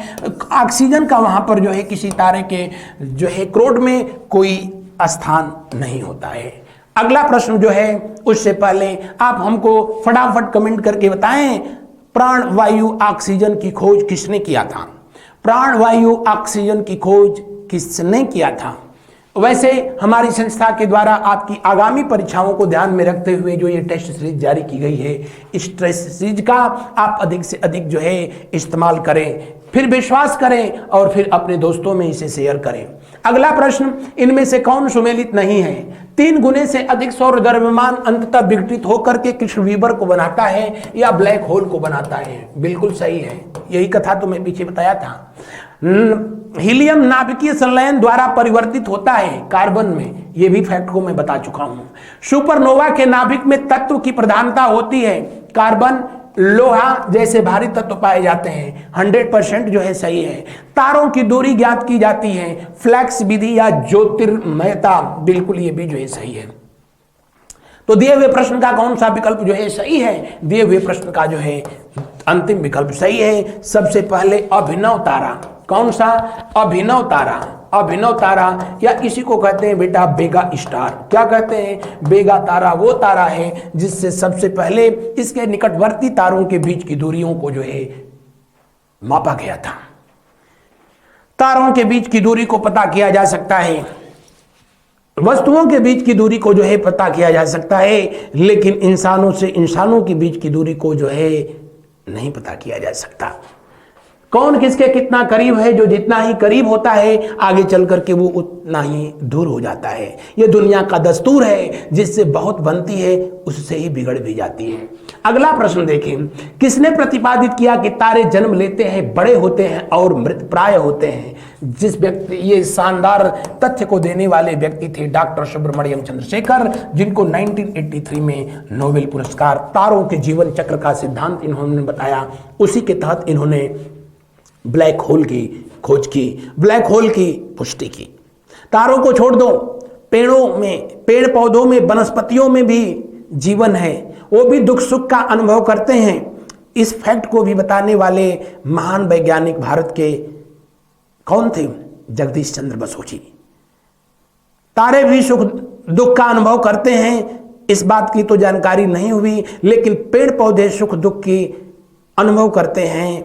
ऑक्सीजन का वहां पर जो है किसी तारे के जो है क्रोड में कोई स्थान नहीं होता है। अगला प्रश्न जो है उससे पहले आप हमको फटाफट कमेंट करके बताएं, प्राण वायु ऑक्सीजन की खोज किसने किया था? प्राण वायु ऑक्सीजन की खोज किसने किया था? वैसे हमारी संस्था के द्वारा आपकी आगामी परीक्षाओं को ध्यान में रखते हुए जो ये टेस्ट सीरीज जारी की गई है, इस टेस्ट सीरीज का आप अधिक से अधिक जो है इस्तेमाल करें, फिर विश्वास करें और फिर अपने दोस्तों में इसे शेयर करें। अगला प्रश्न, इनमें से कौन सुमेलित नहीं है? 3 गुने से अधिक सौर द्रव्यमान अंततः विघटित होकर के कृष्ण वीवर को बनाता है या ब्लैक होल को बनाता है? बिल्कुल सही है, यही कथा तो मैं पीछे बताया था। हीलियम नाभिकीय संलयन द्वारा परिवर्तित होता है कार्बन में, यह भी फैक्ट को मैं बता चुका हूं। सुपरनोवा के नाभिक में तत्व की प्रधानता होती है, कार्बन, लोहा जैसे भारी तत्व पाए जाते हैं। 100% जो है सही है। तारों की दूरी ज्ञात की जाती है, फ्लैक्स विधि या ज्योतिर्मयता, बिल्कुल ये भी जो है सही है। तो दिए हुए प्रश्न का कौन सा विकल्प जो है सही है? दिए हुए प्रश्न का जो है अंतिम विकल्प सही है। सबसे पहले अभिनव तारा, कौन सा? अभिनव तारा। अभिनव तारा या इसी को कहते हैं बेटा बेगा स्टार। क्या कहते हैं? बेगा तारा वो तारा है जिससे सबसे पहले इसके निकटवर्ती तारों के बीच की दूरियों को जो है मापा गया था। तारों के बीच की दूरी को पता किया जा सकता है, वस्तुओं के बीच की दूरी को जो है पता किया जा सकता है, लेकिन इंसानों से इंसानों के बीच की दूरी को जो है नहीं पता किया जा सकता। कौन किसके कितना करीब है? जो जितना ही करीब होता है आगे चल करके वो उतना ही दूर हो जाता है। ये दुनिया का दस्तूर है, जिससे बहुत बनती है उससे ही बिगड़ भी जाती है। अगला प्रश्न देखें, किसने प्रतिपादित किया कि तारे जन्म लेते हैं, बड़े होते हैं और मृत प्राय होते हैं? जिस व्यक्ति, ये शानदार तथ्य को देने वाले व्यक्ति थे डॉक्टर सुब्रमण्यम चंद्रशेखर, जिनको 1983 में नोबेल पुरस्कार, तारों के जीवन चक्र का सिद्धांत इन्होंने बताया, उसी के तहत इन्होंने ब्लैक होल की खोज की, ब्लैक होल की पुष्टि की। तारों को छोड़ दो, पेड़ों में, पेड़ पौधों में, वनस्पतियों में भी जीवन है, वो भी दुख सुख का अनुभव करते हैं। इस फैक्ट को भी बताने वाले महान वैज्ञानिक भारत के कौन थे? जगदीश चंद्र बसु जी। तारे भी सुख दुख का अनुभव करते हैं, इस बात की तो जानकारी नहीं हुई, लेकिन पेड़ पौधे सुख दुख की अनुभव करते हैं।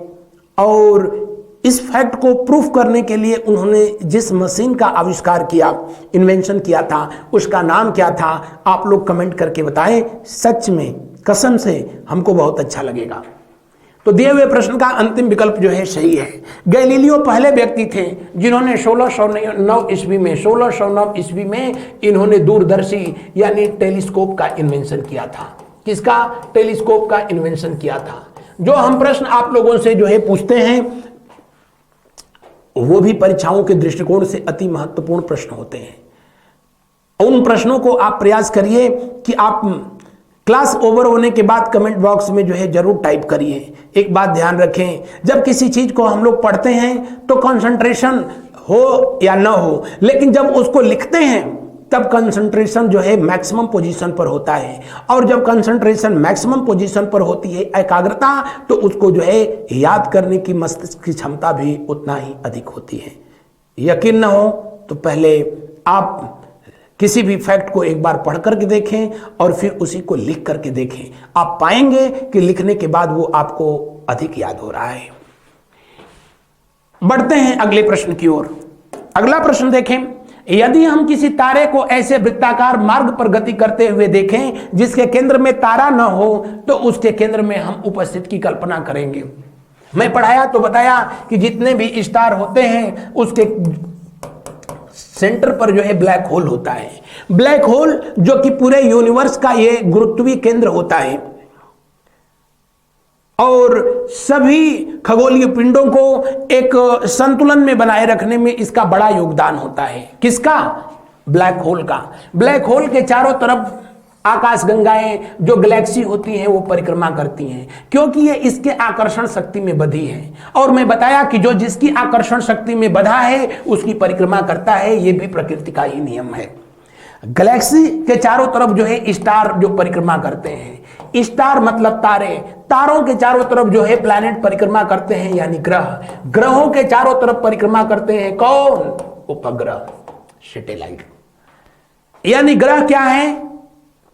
और इस फैक्ट को प्रूफ करने के लिए उन्होंने जिस मशीन का आविष्कार किया, इन्वेंशन किया था, उसका नाम क्या था? आप लोग कमेंट करके बताएं, सच में कसम से हमको बहुत अच्छा लगेगा। तो दिए हुए प्रश्न का अंतिम विकल्प जो है सही है। गैलीलियो पहले व्यक्ति थे जिन्होंने 1609 ईस्वी में इन्होंने दूरदर्शी यानी टेलीस्कोप का इन्वेंशन किया था। किसका? टेलीस्कोप का इन्वेंशन किया था। जो हम प्रश्न आप लोगों से जो है पूछते हैं वो भी परीक्षाओं के दृष्टिकोण से अति महत्वपूर्ण प्रश्न होते हैं। उन प्रश्नों को आप प्रयास करिए कि आप क्लास ओवर होने के बाद कमेंट बॉक्स में जो है जरूर टाइप करिए। एक बात ध्यान रखें, जब किसी चीज को हम लोग पढ़ते हैं तो कंसंट्रेशन हो या ना हो, लेकिन जब उसको लिखते हैं तब कंसंट्रेशन जो है मैक्सिमम पोजीशन पर होता है। और जब कंसंट्रेशन मैक्सिमम पोजीशन पर होती है, एकाग्रता, तो उसको जो है याद करने की मस्तिष्क की क्षमता भी उतना ही अधिक होती है। यकीन ना हो तो पहले आप किसी भी फैक्ट को एक बार पढ़ करके देखें और फिर उसी को लिख करके देखें। आप पाएंगे कि लिखने के बाद वो आपको अधिक याद हो रहा है। बढ़ते हैं अगले प्रश्न की ओर। अगला प्रश्न देखें, यदि हम किसी तारे को ऐसे वृत्ताकार मार्ग पर गति करते हुए देखें जिसके केंद्र में तारा न हो, तो उसके केंद्र में हम उपस्थित की कल्पना करेंगे। मैं पढ़ाया तो बताया कि जितने भी स्टार होते हैं उसके सेंटर पर जो है ब्लैक होल होता है। ब्लैक होल जो कि पूरे यूनिवर्स का ये गुरुत्वीय केंद्र होता है और सभी खगोलीय पिंडों को एक संतुलन में बनाए रखने में इसका बड़ा योगदान होता है। किसका? ब्लैक होल का। ब्लैक होल के चारों तरफ आकाशगंगाएं जो गैलेक्सी होती हैं वो परिक्रमा करती हैं, क्योंकि ये इसके आकर्षण शक्ति में बधी है। और मैं बताया कि जो जिसकी आकर्षण शक्ति में बधा है उसकी परिक्रमा करता है, ये भी प्रकृति का ही नियम है। गैलेक्सी के चारों तरफ जो है स्टार जो परिक्रमा करते हैं, स्टार मतलब तारे, तारों के चारों तरफ जो है प्लैनेट परिक्रमा करते हैं यानी ग्रह, ग्रहों के चारों तरफ परिक्रमा करते हैं कौन? उपग्रह, सैटेलाइट। यानी ग्रह क्या है?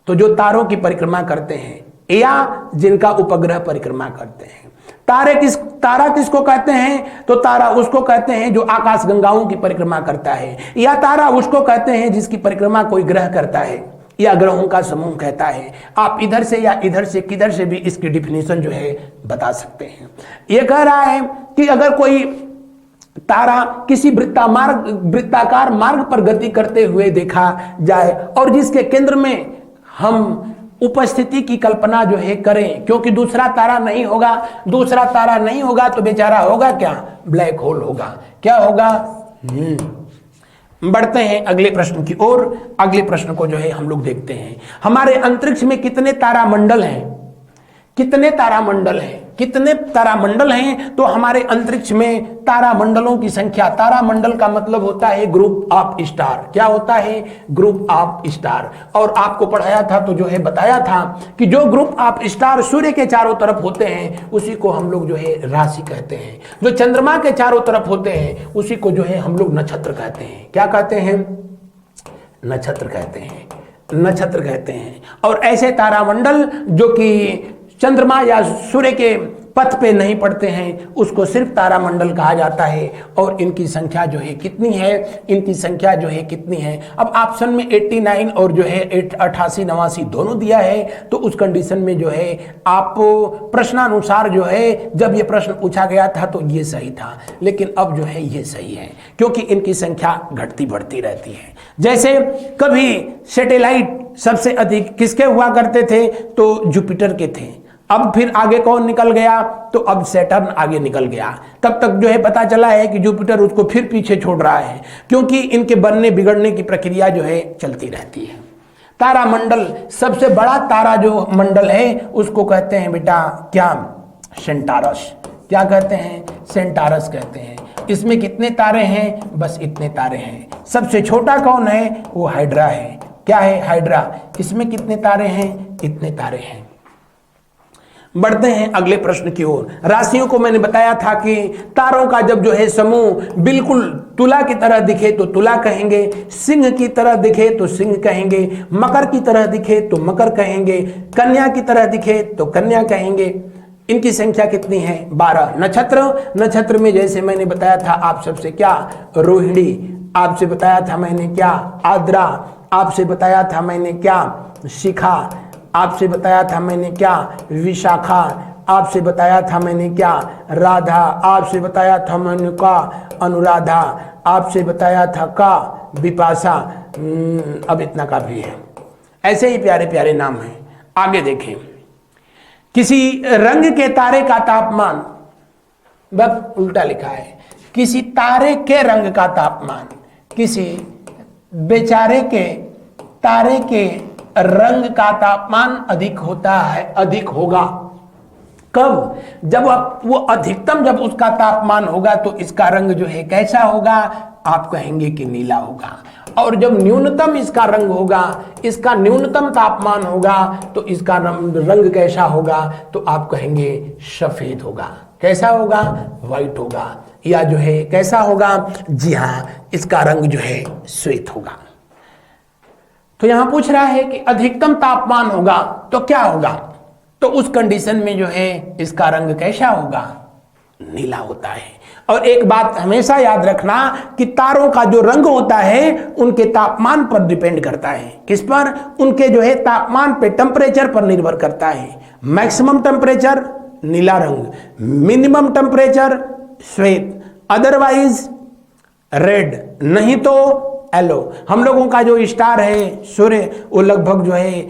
तो जो तारों की परिक्रमा करते हैं या जिनका उपग्रह परिक्रमा करते हैं। तारा किसको कहते हैं? तो तारा उसको कहते हैं जो आकाशगंगाओं की परिक्रमा करता है, या तारा उसको कहते हैं जिसकी परिक्रमा कोई ग्रह करता है या ग्रहों का समूह कहता है। आप इधर से या इधर से किधर से भी इसकी डिफिनेशन जो है बता सकते हैं। यह कह रहा है कि अगर कोई तारा किसी वृत्ताकार मार्ग पर गति करते हुए देखा जाए और जिसके केंद्र में हम उपस्थिति की कल्पना जो है करें, क्योंकि दूसरा तारा नहीं होगा, दूसरा तारा नहीं होगा तो बेचारा होगा क्या? ब्लैक होल होगा। क्या होगा? बढ़ते हैं अगले प्रश्न की ओर। अगले प्रश्न को जो है हम लोग देखते हैं, हमारे अंतरिक्ष में कितने तारामंडल हैं? कितने तारामंडल हैं? कितने तारामंडल हैं? तो हमारे अंतरिक्ष में तारामंडलों की संख्या, तारामंडल का मतलब होता है ग्रुप ऑफ स्टार। क्या होता है? Group of star. और आपको पढ़ाया था तो जो है बताया था कि जो ग्रुप ऑफ स्टार सूर्य के चारों तरफ होते हैं उसी को हम लोग जो है राशि कहते हैं। जो चंद्रमा के चारों तरफ होते हैं उसी को जो है हम लोग नक्षत्र कहते हैं। क्या कहते हैं? नक्षत्र कहते हैं, नक्षत्र कहते हैं। और ऐसे तारामंडल जो कि चंद्रमा या सूर्य के पथ पे नहीं पड़ते हैं उसको सिर्फ तारामंडल कहा जाता है। और इनकी संख्या जो है कितनी है? इनकी संख्या जो है कितनी है? अब ऑप्शन में 89 और जो है 88 89 दोनों दिया है, तो उस कंडीशन में जो है आप प्रश्नानुसार जो है जब ये प्रश्न पूछा गया था तो ये सही था, लेकिन अब जो है ये सही है क्योंकि इनकी संख्या घटती बढ़ती रहती है। जैसे कभी सैटेलाइट सबसे अधिक किसके हुआ करते थे? तो जुपिटर के थे। अब फिर आगे कौन निकल गया? तो अब सैटर्न आगे निकल गया। तब तक जो है पता चला है कि जुपिटर उसको फिर पीछे छोड़ रहा है, क्योंकि इनके बनने बिगड़ने की प्रक्रिया जो है चलती रहती है। तारामंडल, सबसे बड़ा तारा जो मंडल है उसको कहते हैं बेटा क्या? सेंटारस। क्या कहते हैं? सेंटारस कहते हैं। इसमें कितने तारे हैं? बस इतने तारे हैं। सबसे छोटा कौन है? वो हाइड्रा है। क्या है? हाइड्रा। इसमें कितने तारे हैं? इतने तारे हैं। बढ़ते हैं अगले प्रश्न की ओर। राशियों को मैंने बताया था कि तारों का जब जो है समूह बिल्कुल तुला की तरह दिखे तो तुला कहेंगे, सिंह की तरह दिखे तो सिंह कहेंगे, मकर की तरह दिखे तो मकर कहेंगे, कन्या की तरह दिखे तो कन्या कहेंगे। इनकी संख्या कितनी है? 12। नक्षत्र, नक्षत्र में जैसे मैंने बताया था आप सबसे क्या? रोहिणी। आपसे बताया था मैंने क्या? आद्रा। आपसे बताया था मैंने क्या? शिखा। आपसे बताया था मैंने क्या? विशाखा। आपसे बताया था मैंने क्या? राधा। आपसे बताया था मैंने का? अनुराधा। आपसे बताया था का? विपाशा। अब इतना काफी है। ऐसे ही प्यारे प्यारे नाम हैं। आगे देखें, किसी रंग के तारे का तापमान, बस उल्टा लिखा है, किसी तारे के रंग का तापमान किसी बेचारे के तारे के रंग का तापमान अधिक होता है, अधिक होगा। कब? जब वो अधिकतम जब उसका तापमान होगा तो इसका रंग जो है कैसा होगा? आप कहेंगे कि नीला होगा। और जब न्यूनतम इसका रंग होगा, इसका न्यूनतम तापमान होगा तो इसका रंग कैसा होगा? तो आप कहेंगे सफेद होगा। कैसा होगा? व्हाइट होगा। या जो है कैसा होगा? जी हाँ, इसका रंग जो है श्वेत होगा। तो यहां पूछ रहा है कि अधिकतम तापमान होगा तो क्या होगा? तो उस कंडीशन में जो है इसका रंग कैसा होगा? नीला होता है। और एक बात हमेशा याद रखना कि तारों का जो रंग होता है उनके तापमान पर डिपेंड करता है। किस पर? उनके जो है तापमान पे, टेम्परेचर पर निर्भर करता है। मैक्सिमम टेम्परेचर नीला रंग, मिनिमम टेम्परेचर श्वेत, अदरवाइज रेड, नहीं तो येलो। हम लोगों का जो स्टार है सूर्य, वो लगभग जो है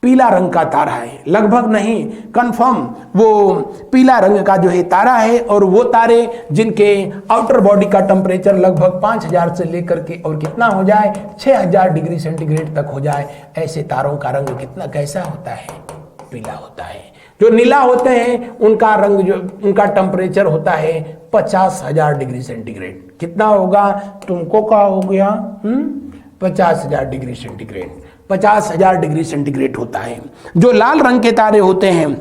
पीला रंग का तारा है, लगभग नहीं कंफर्म वो पीला रंग का जो है तारा है। और वो तारे जिनके आउटर बॉडी का टेम्परेचर लगभग 5000 से लेकर के और कितना हो जाए 6000 डिग्री सेंटीग्रेड तक हो जाए, ऐसे तारों का रंग कितना कैसा होता है, पीला होता है। जो नीला होते हैं उनका रंग जो उनका टेम्परेचर होता है 50,000 डिग्री सेंटीग्रेड। कितना होगा, तुमको क्या हो गया 50,000 डिग्री सेंटीग्रेड, 50,000 डिग्री सेंटीग्रेड होता है। जो लाल रंग के तारे होते हैं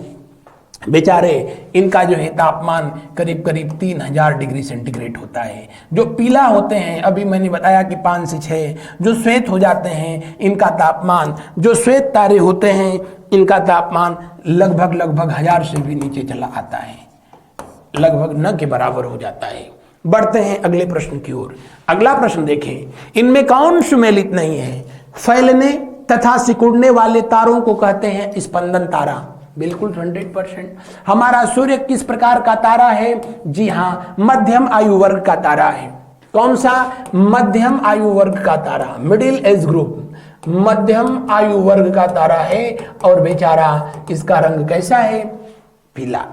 बेचारे, इनका जो है तापमान करीब करीब 3000 डिग्री सेंटीग्रेड होता है। जो पीला होते हैं, अभी मैंने बताया कि 5 से 6, जो श्वेत हो जाते हैं इनका तापमान, जो श्वेत तारे होते हैं इनका तापमान लगभग 1000 से भी नीचे चला आता है, लगभग न के बराबर हो जाता है। बढ़ते हैं अगले प्रश्न की ओर। अगला प्रश्न देखें, इनमें कौन सुमेलित नहीं है? फैलने तथा सिकुड़ने वाले तारों को कहते हैं स्पंदन तारा। बिल्कुल 100%। हमारा सूर्य किस प्रकार का तारा है? जी हाँ, मध्यम आयु वर्ग का तारा है। कौन सा? मध्यम आयु वर्ग का तारा, मिडिल एज ग्रुप, मध्यम आयु वर्ग का तारा है। और बेचारा इसका रंग कैसा है? पीला।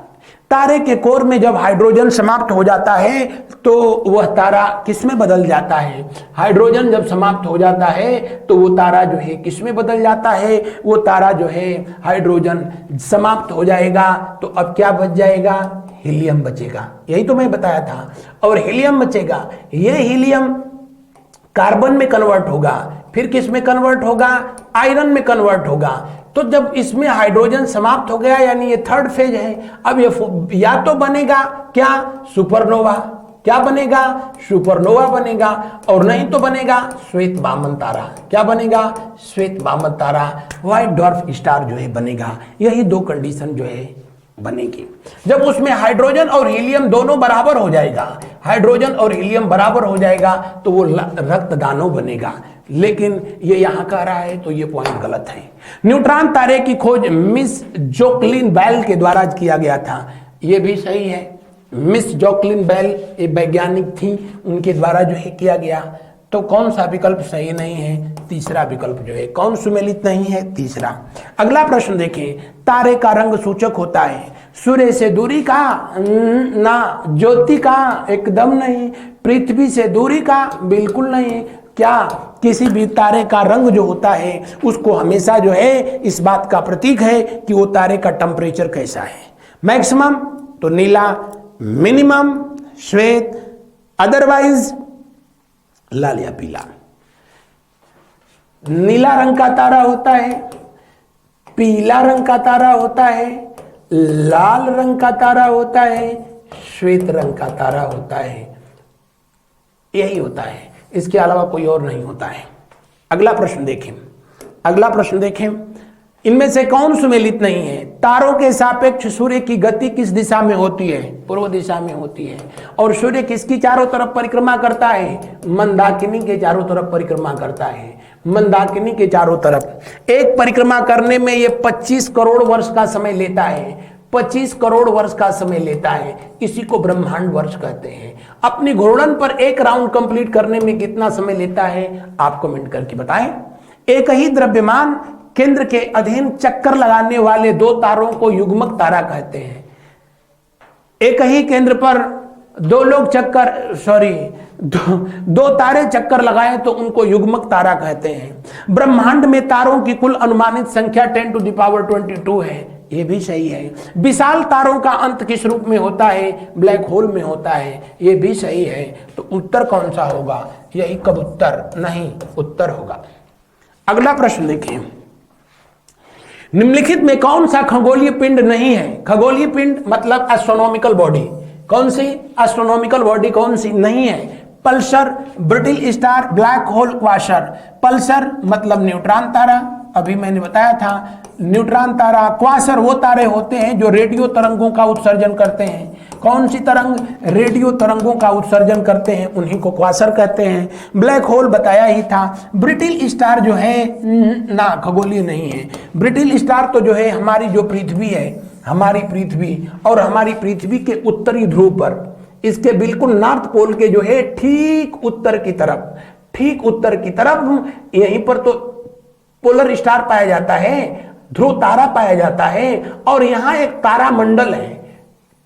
तारे के कोर में जब हाइड्रोजन समाप्त हो जाता है तो वह तारा किस में बदल जाता है? हाइड्रोजन जब समाप्त हो जाता है तो वो तारा जो है किस में बदल जाता है? वो तारा जो है हाइड्रोजन समाप्त हो जाएगा तो अब क्या बच जाएगा? हीलियम बचेगा। यही तो मैं बताया था। और हीलियम बचेगा, ये हीलियम कार्बन में कन्वर्ट होगा, फिर किस में कन्वर्ट होगा? आयरन में कन्वर्ट होगा। तो जब इसमें हाइड्रोजन समाप्त हो गया, यानी ये थर्ड फेज है, अब ये या तो बनेगा क्या? सुपरनोवा। क्या बनेगा? सुपरनोवा बनेगा। और नहीं तो बनेगा श्वेत वामन तारा। क्या बनेगा? श्वेत वामन तारा, व्हाइट डॉर्फ स्टार जो है बनेगा। यही दो कंडीशन जो है बनेगी। जब उसमें हाइड्रोजन और हीलियम दोनों बराबर हो जाएगा, हाइड्रोजन और हीलियम बराबर हो जाएगा तो वो रक्तदानव बनेगा। लेकिन ये यहां कह रहा है तो ये पॉइंट गलत है। न्यूट्रॉन तारे की खोज मिस जोक्लिन बेल के द्वारा किया गया था। ये भी सही है। मिस जोक्लिन बेल एक वैज्ञानिक थी, उनके द्वारा जो है किया गया। तो कौन सा विकल्प सही नहीं है? तीसरा विकल्प जो है। कौन सुमेलित नहीं है? तीसरा। अगला प्रश्न देखें, तारे का रंग सूचक होता है सूर्य से दूरी का? ना। ज्योति का? एकदम नहीं। पृथ्वी से दूरी का? बिल्कुल नहीं। क्या किसी भी तारे का रंग जो होता है उसको हमेशा जो है इस बात का प्रतीक है कि वो तारे का टेम्परेचर कैसा है। मैक्सिमम तो नीला, मिनिमम श्वेत, अदरवाइज लाल या पीला। नीला रंग का तारा होता है, पीला रंग का तारा होता है, लाल रंग का तारा होता है, श्वेत रंग का तारा होता है। यही होता है, इसके अलावा कोई और नहीं होता है। अगला प्रश्न देखें। अगला प्रश्न देखें, इनमें से कौन सुमेलित नहीं है? तारों के सापेक्ष सूर्य की गति किस दिशा में होती है? पूर्व दिशा में होती है। और सूर्य किसकी चारों तरफ परिक्रमा करता है? मंदाकिनी के चारों तरफ परिक्रमा करता है। मंदाकिनी के चारों तरफ एक परिक्रमा करने में ये 25 करोड़ वर्ष का समय लेता है। 25 करोड़ वर्ष का समय लेता है। इसी को ब्रह्मांड वर्ष कहते हैं। अपनी घूर्णन पर एक राउंड कंप्लीट करने में कितना समय लेता है? आप कमेंट करके बताएं। एक ही द्रव्यमान केंद्र के अधीन चक्कर लगाने वाले दो तारों को युग्मक तारा कहते हैं। एक ही केंद्र पर दो तारे चक्कर लगाए तो उनको युग्मक तारा कहते हैं। ब्रह्मांड में तारों की कुल अनुमानित संख्या 10 to the power 22 है। ये भी सही है। विशाल तारों का अंत किस रूप में होता है? ब्लैक होल में होता है। ये भी सही है। तो उत्तर कौन सा होगा? यही कबूतर नहीं, उत्तर होगा। अगला प्रश्न देखिए, निम्नलिखित में कौन सा खगोलीय पिंड नहीं है? खगोलीय पिंड मतलब एस्ट्रोनॉमिकल बॉडी। कौन सी एस्ट्रोनॉमिकल बॉडी कौन सी नहीं है? Pulsar, brittle star, black hole, Quasar. Pulsar मतलब न्यूट्रॉन तारा, अभी मैंने बताया था न्यूट्रॉन तारा। क्वासर वो तारे होते हैं जो रेडियो तरंगों का उत्सर्जन करते हैं। कौन सी तरंग? रेडियो तरंगों का उत्सर्जन करते हैं, उन्हीं को क्वासर कहते हैं। ब्लैक होल बताया ही था। ब्रिटिल स्टार जो है ना, खगोलीय नहीं है। ब्रिटिल स्टार तो जो है हमारी जो पृथ्वी है हमारी पृथ्वी और हमारी पृथ्वी के उत्तरी ध्रुव पर, इसके बिल्कुल नॉर्थ पोल के जो है ठीक उत्तर की तरफ यहीं पर तो पोलर स्टार पाया जाता है, ध्रुव तारा पाया जाता है। और यहां एक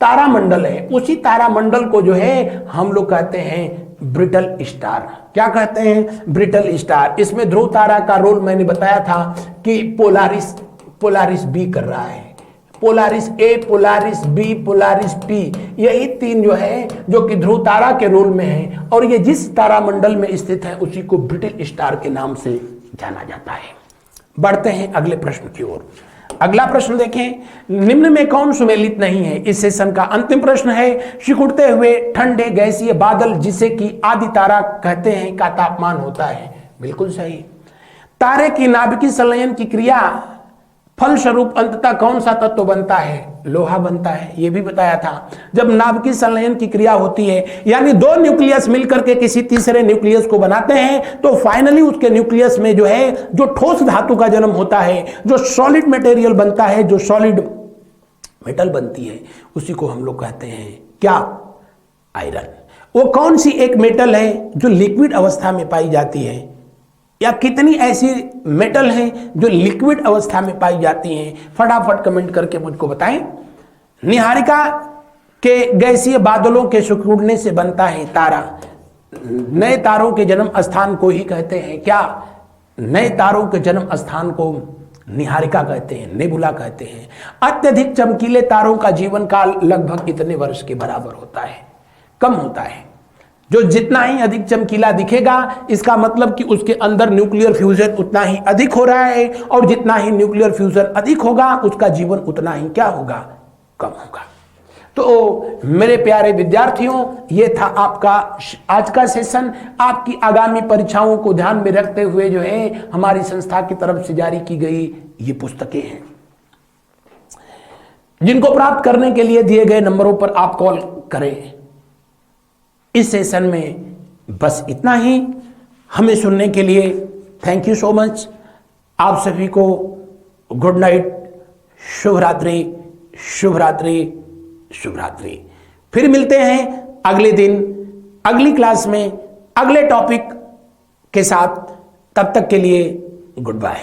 तारामंडल है, उसी तारामंडल को जो है हम लोग कहते हैं ब्रिटल स्टार। क्या कहते हैं? Brittle star. इसमें ध्रुव तारा का रोल मैंने बताया था कि पोलारिस बी कर रहा है, पोलारिस ए, पोलारिस बी, पोलारिस पी, यही तीन जो है जो कि ध्रुव तारा के रोल में है। और ये जिस तारामंडल में स्थित है उसी को ब्रिटल स्टार के नाम से जाना जाता है। बढ़ते हैं अगले प्रश्न की ओर। अगला प्रश्न देखें, निम्न में कौन सुमेलित नहीं है? इस सेशन का अंतिम प्रश्न है, सिकुड़ते हुए ठंडे गैसीय बादल जिसे कि आदि तारा कहते हैं का तापमान होता है। बिल्कुल सही। तारे की नाभिकीय संलयन की क्रिया फलस्वरूप अंततः कौन सा तत्व बनता है? लोहा बनता है। यह भी बताया था। जब नाभिकीय संलयन की क्रिया होती है, यानी दो न्यूक्लियस मिलकर के किसी तीसरे न्यूक्लियस को बनाते हैं, तो फाइनली उसके न्यूक्लियस में जो है जो ठोस धातु का जन्म होता है, जो सॉलिड मटेरियल बनता है, जो सॉलिड मेटल बनती है, उसी को हम लोग कहते हैं क्या? आयरन। वो कौन सी एक मेटल है जो लिक्विड अवस्था में पाई जाती है, या कितनी ऐसी मेटल हैं जो लिक्विड अवस्था में पाई जाती हैं? फटाफट कमेंट करके मुझको बताएं। निहारिका के गैसीय बादलों के सिकुड़ने से बनता है तारा। नए तारों के जन्म स्थान को ही कहते हैं क्या? नए तारों के जन्म स्थान को निहारिका कहते हैं, नेबुला कहते हैं। अत्यधिक चमकीले तारों का जीवन काल लगभग इतने वर्ष के बराबर होता है, कम होता है। जो जितना ही अधिक चमकीला दिखेगा, इसका मतलब कि उसके अंदर न्यूक्लियर फ्यूजन उतना ही अधिक हो रहा है, और जितना ही न्यूक्लियर फ्यूजन अधिक होगा उसका जीवन उतना ही क्या होगा? कम होगा। तो मेरे प्यारे विद्यार्थियों, ये था आपका आज का सेशन। आपकी आगामी परीक्षाओं को ध्यान में रखते हुए जो है हमारी संस्था की तरफ से जारी की गई ये पुस्तकें हैं, जिनको प्राप्त करने के लिए दिए गए नंबरों पर आप कॉल करें। इस सेशन में बस इतना ही। हमें सुनने के लिए थैंक यू सो मच। आप सभी को गुड नाइट, शुभ रात्रि, शुभ रात्रि, शुभ रात्रि। फिर मिलते हैं अगले दिन अगली क्लास में अगले टॉपिक के साथ। तब तक के लिए गुड बाय।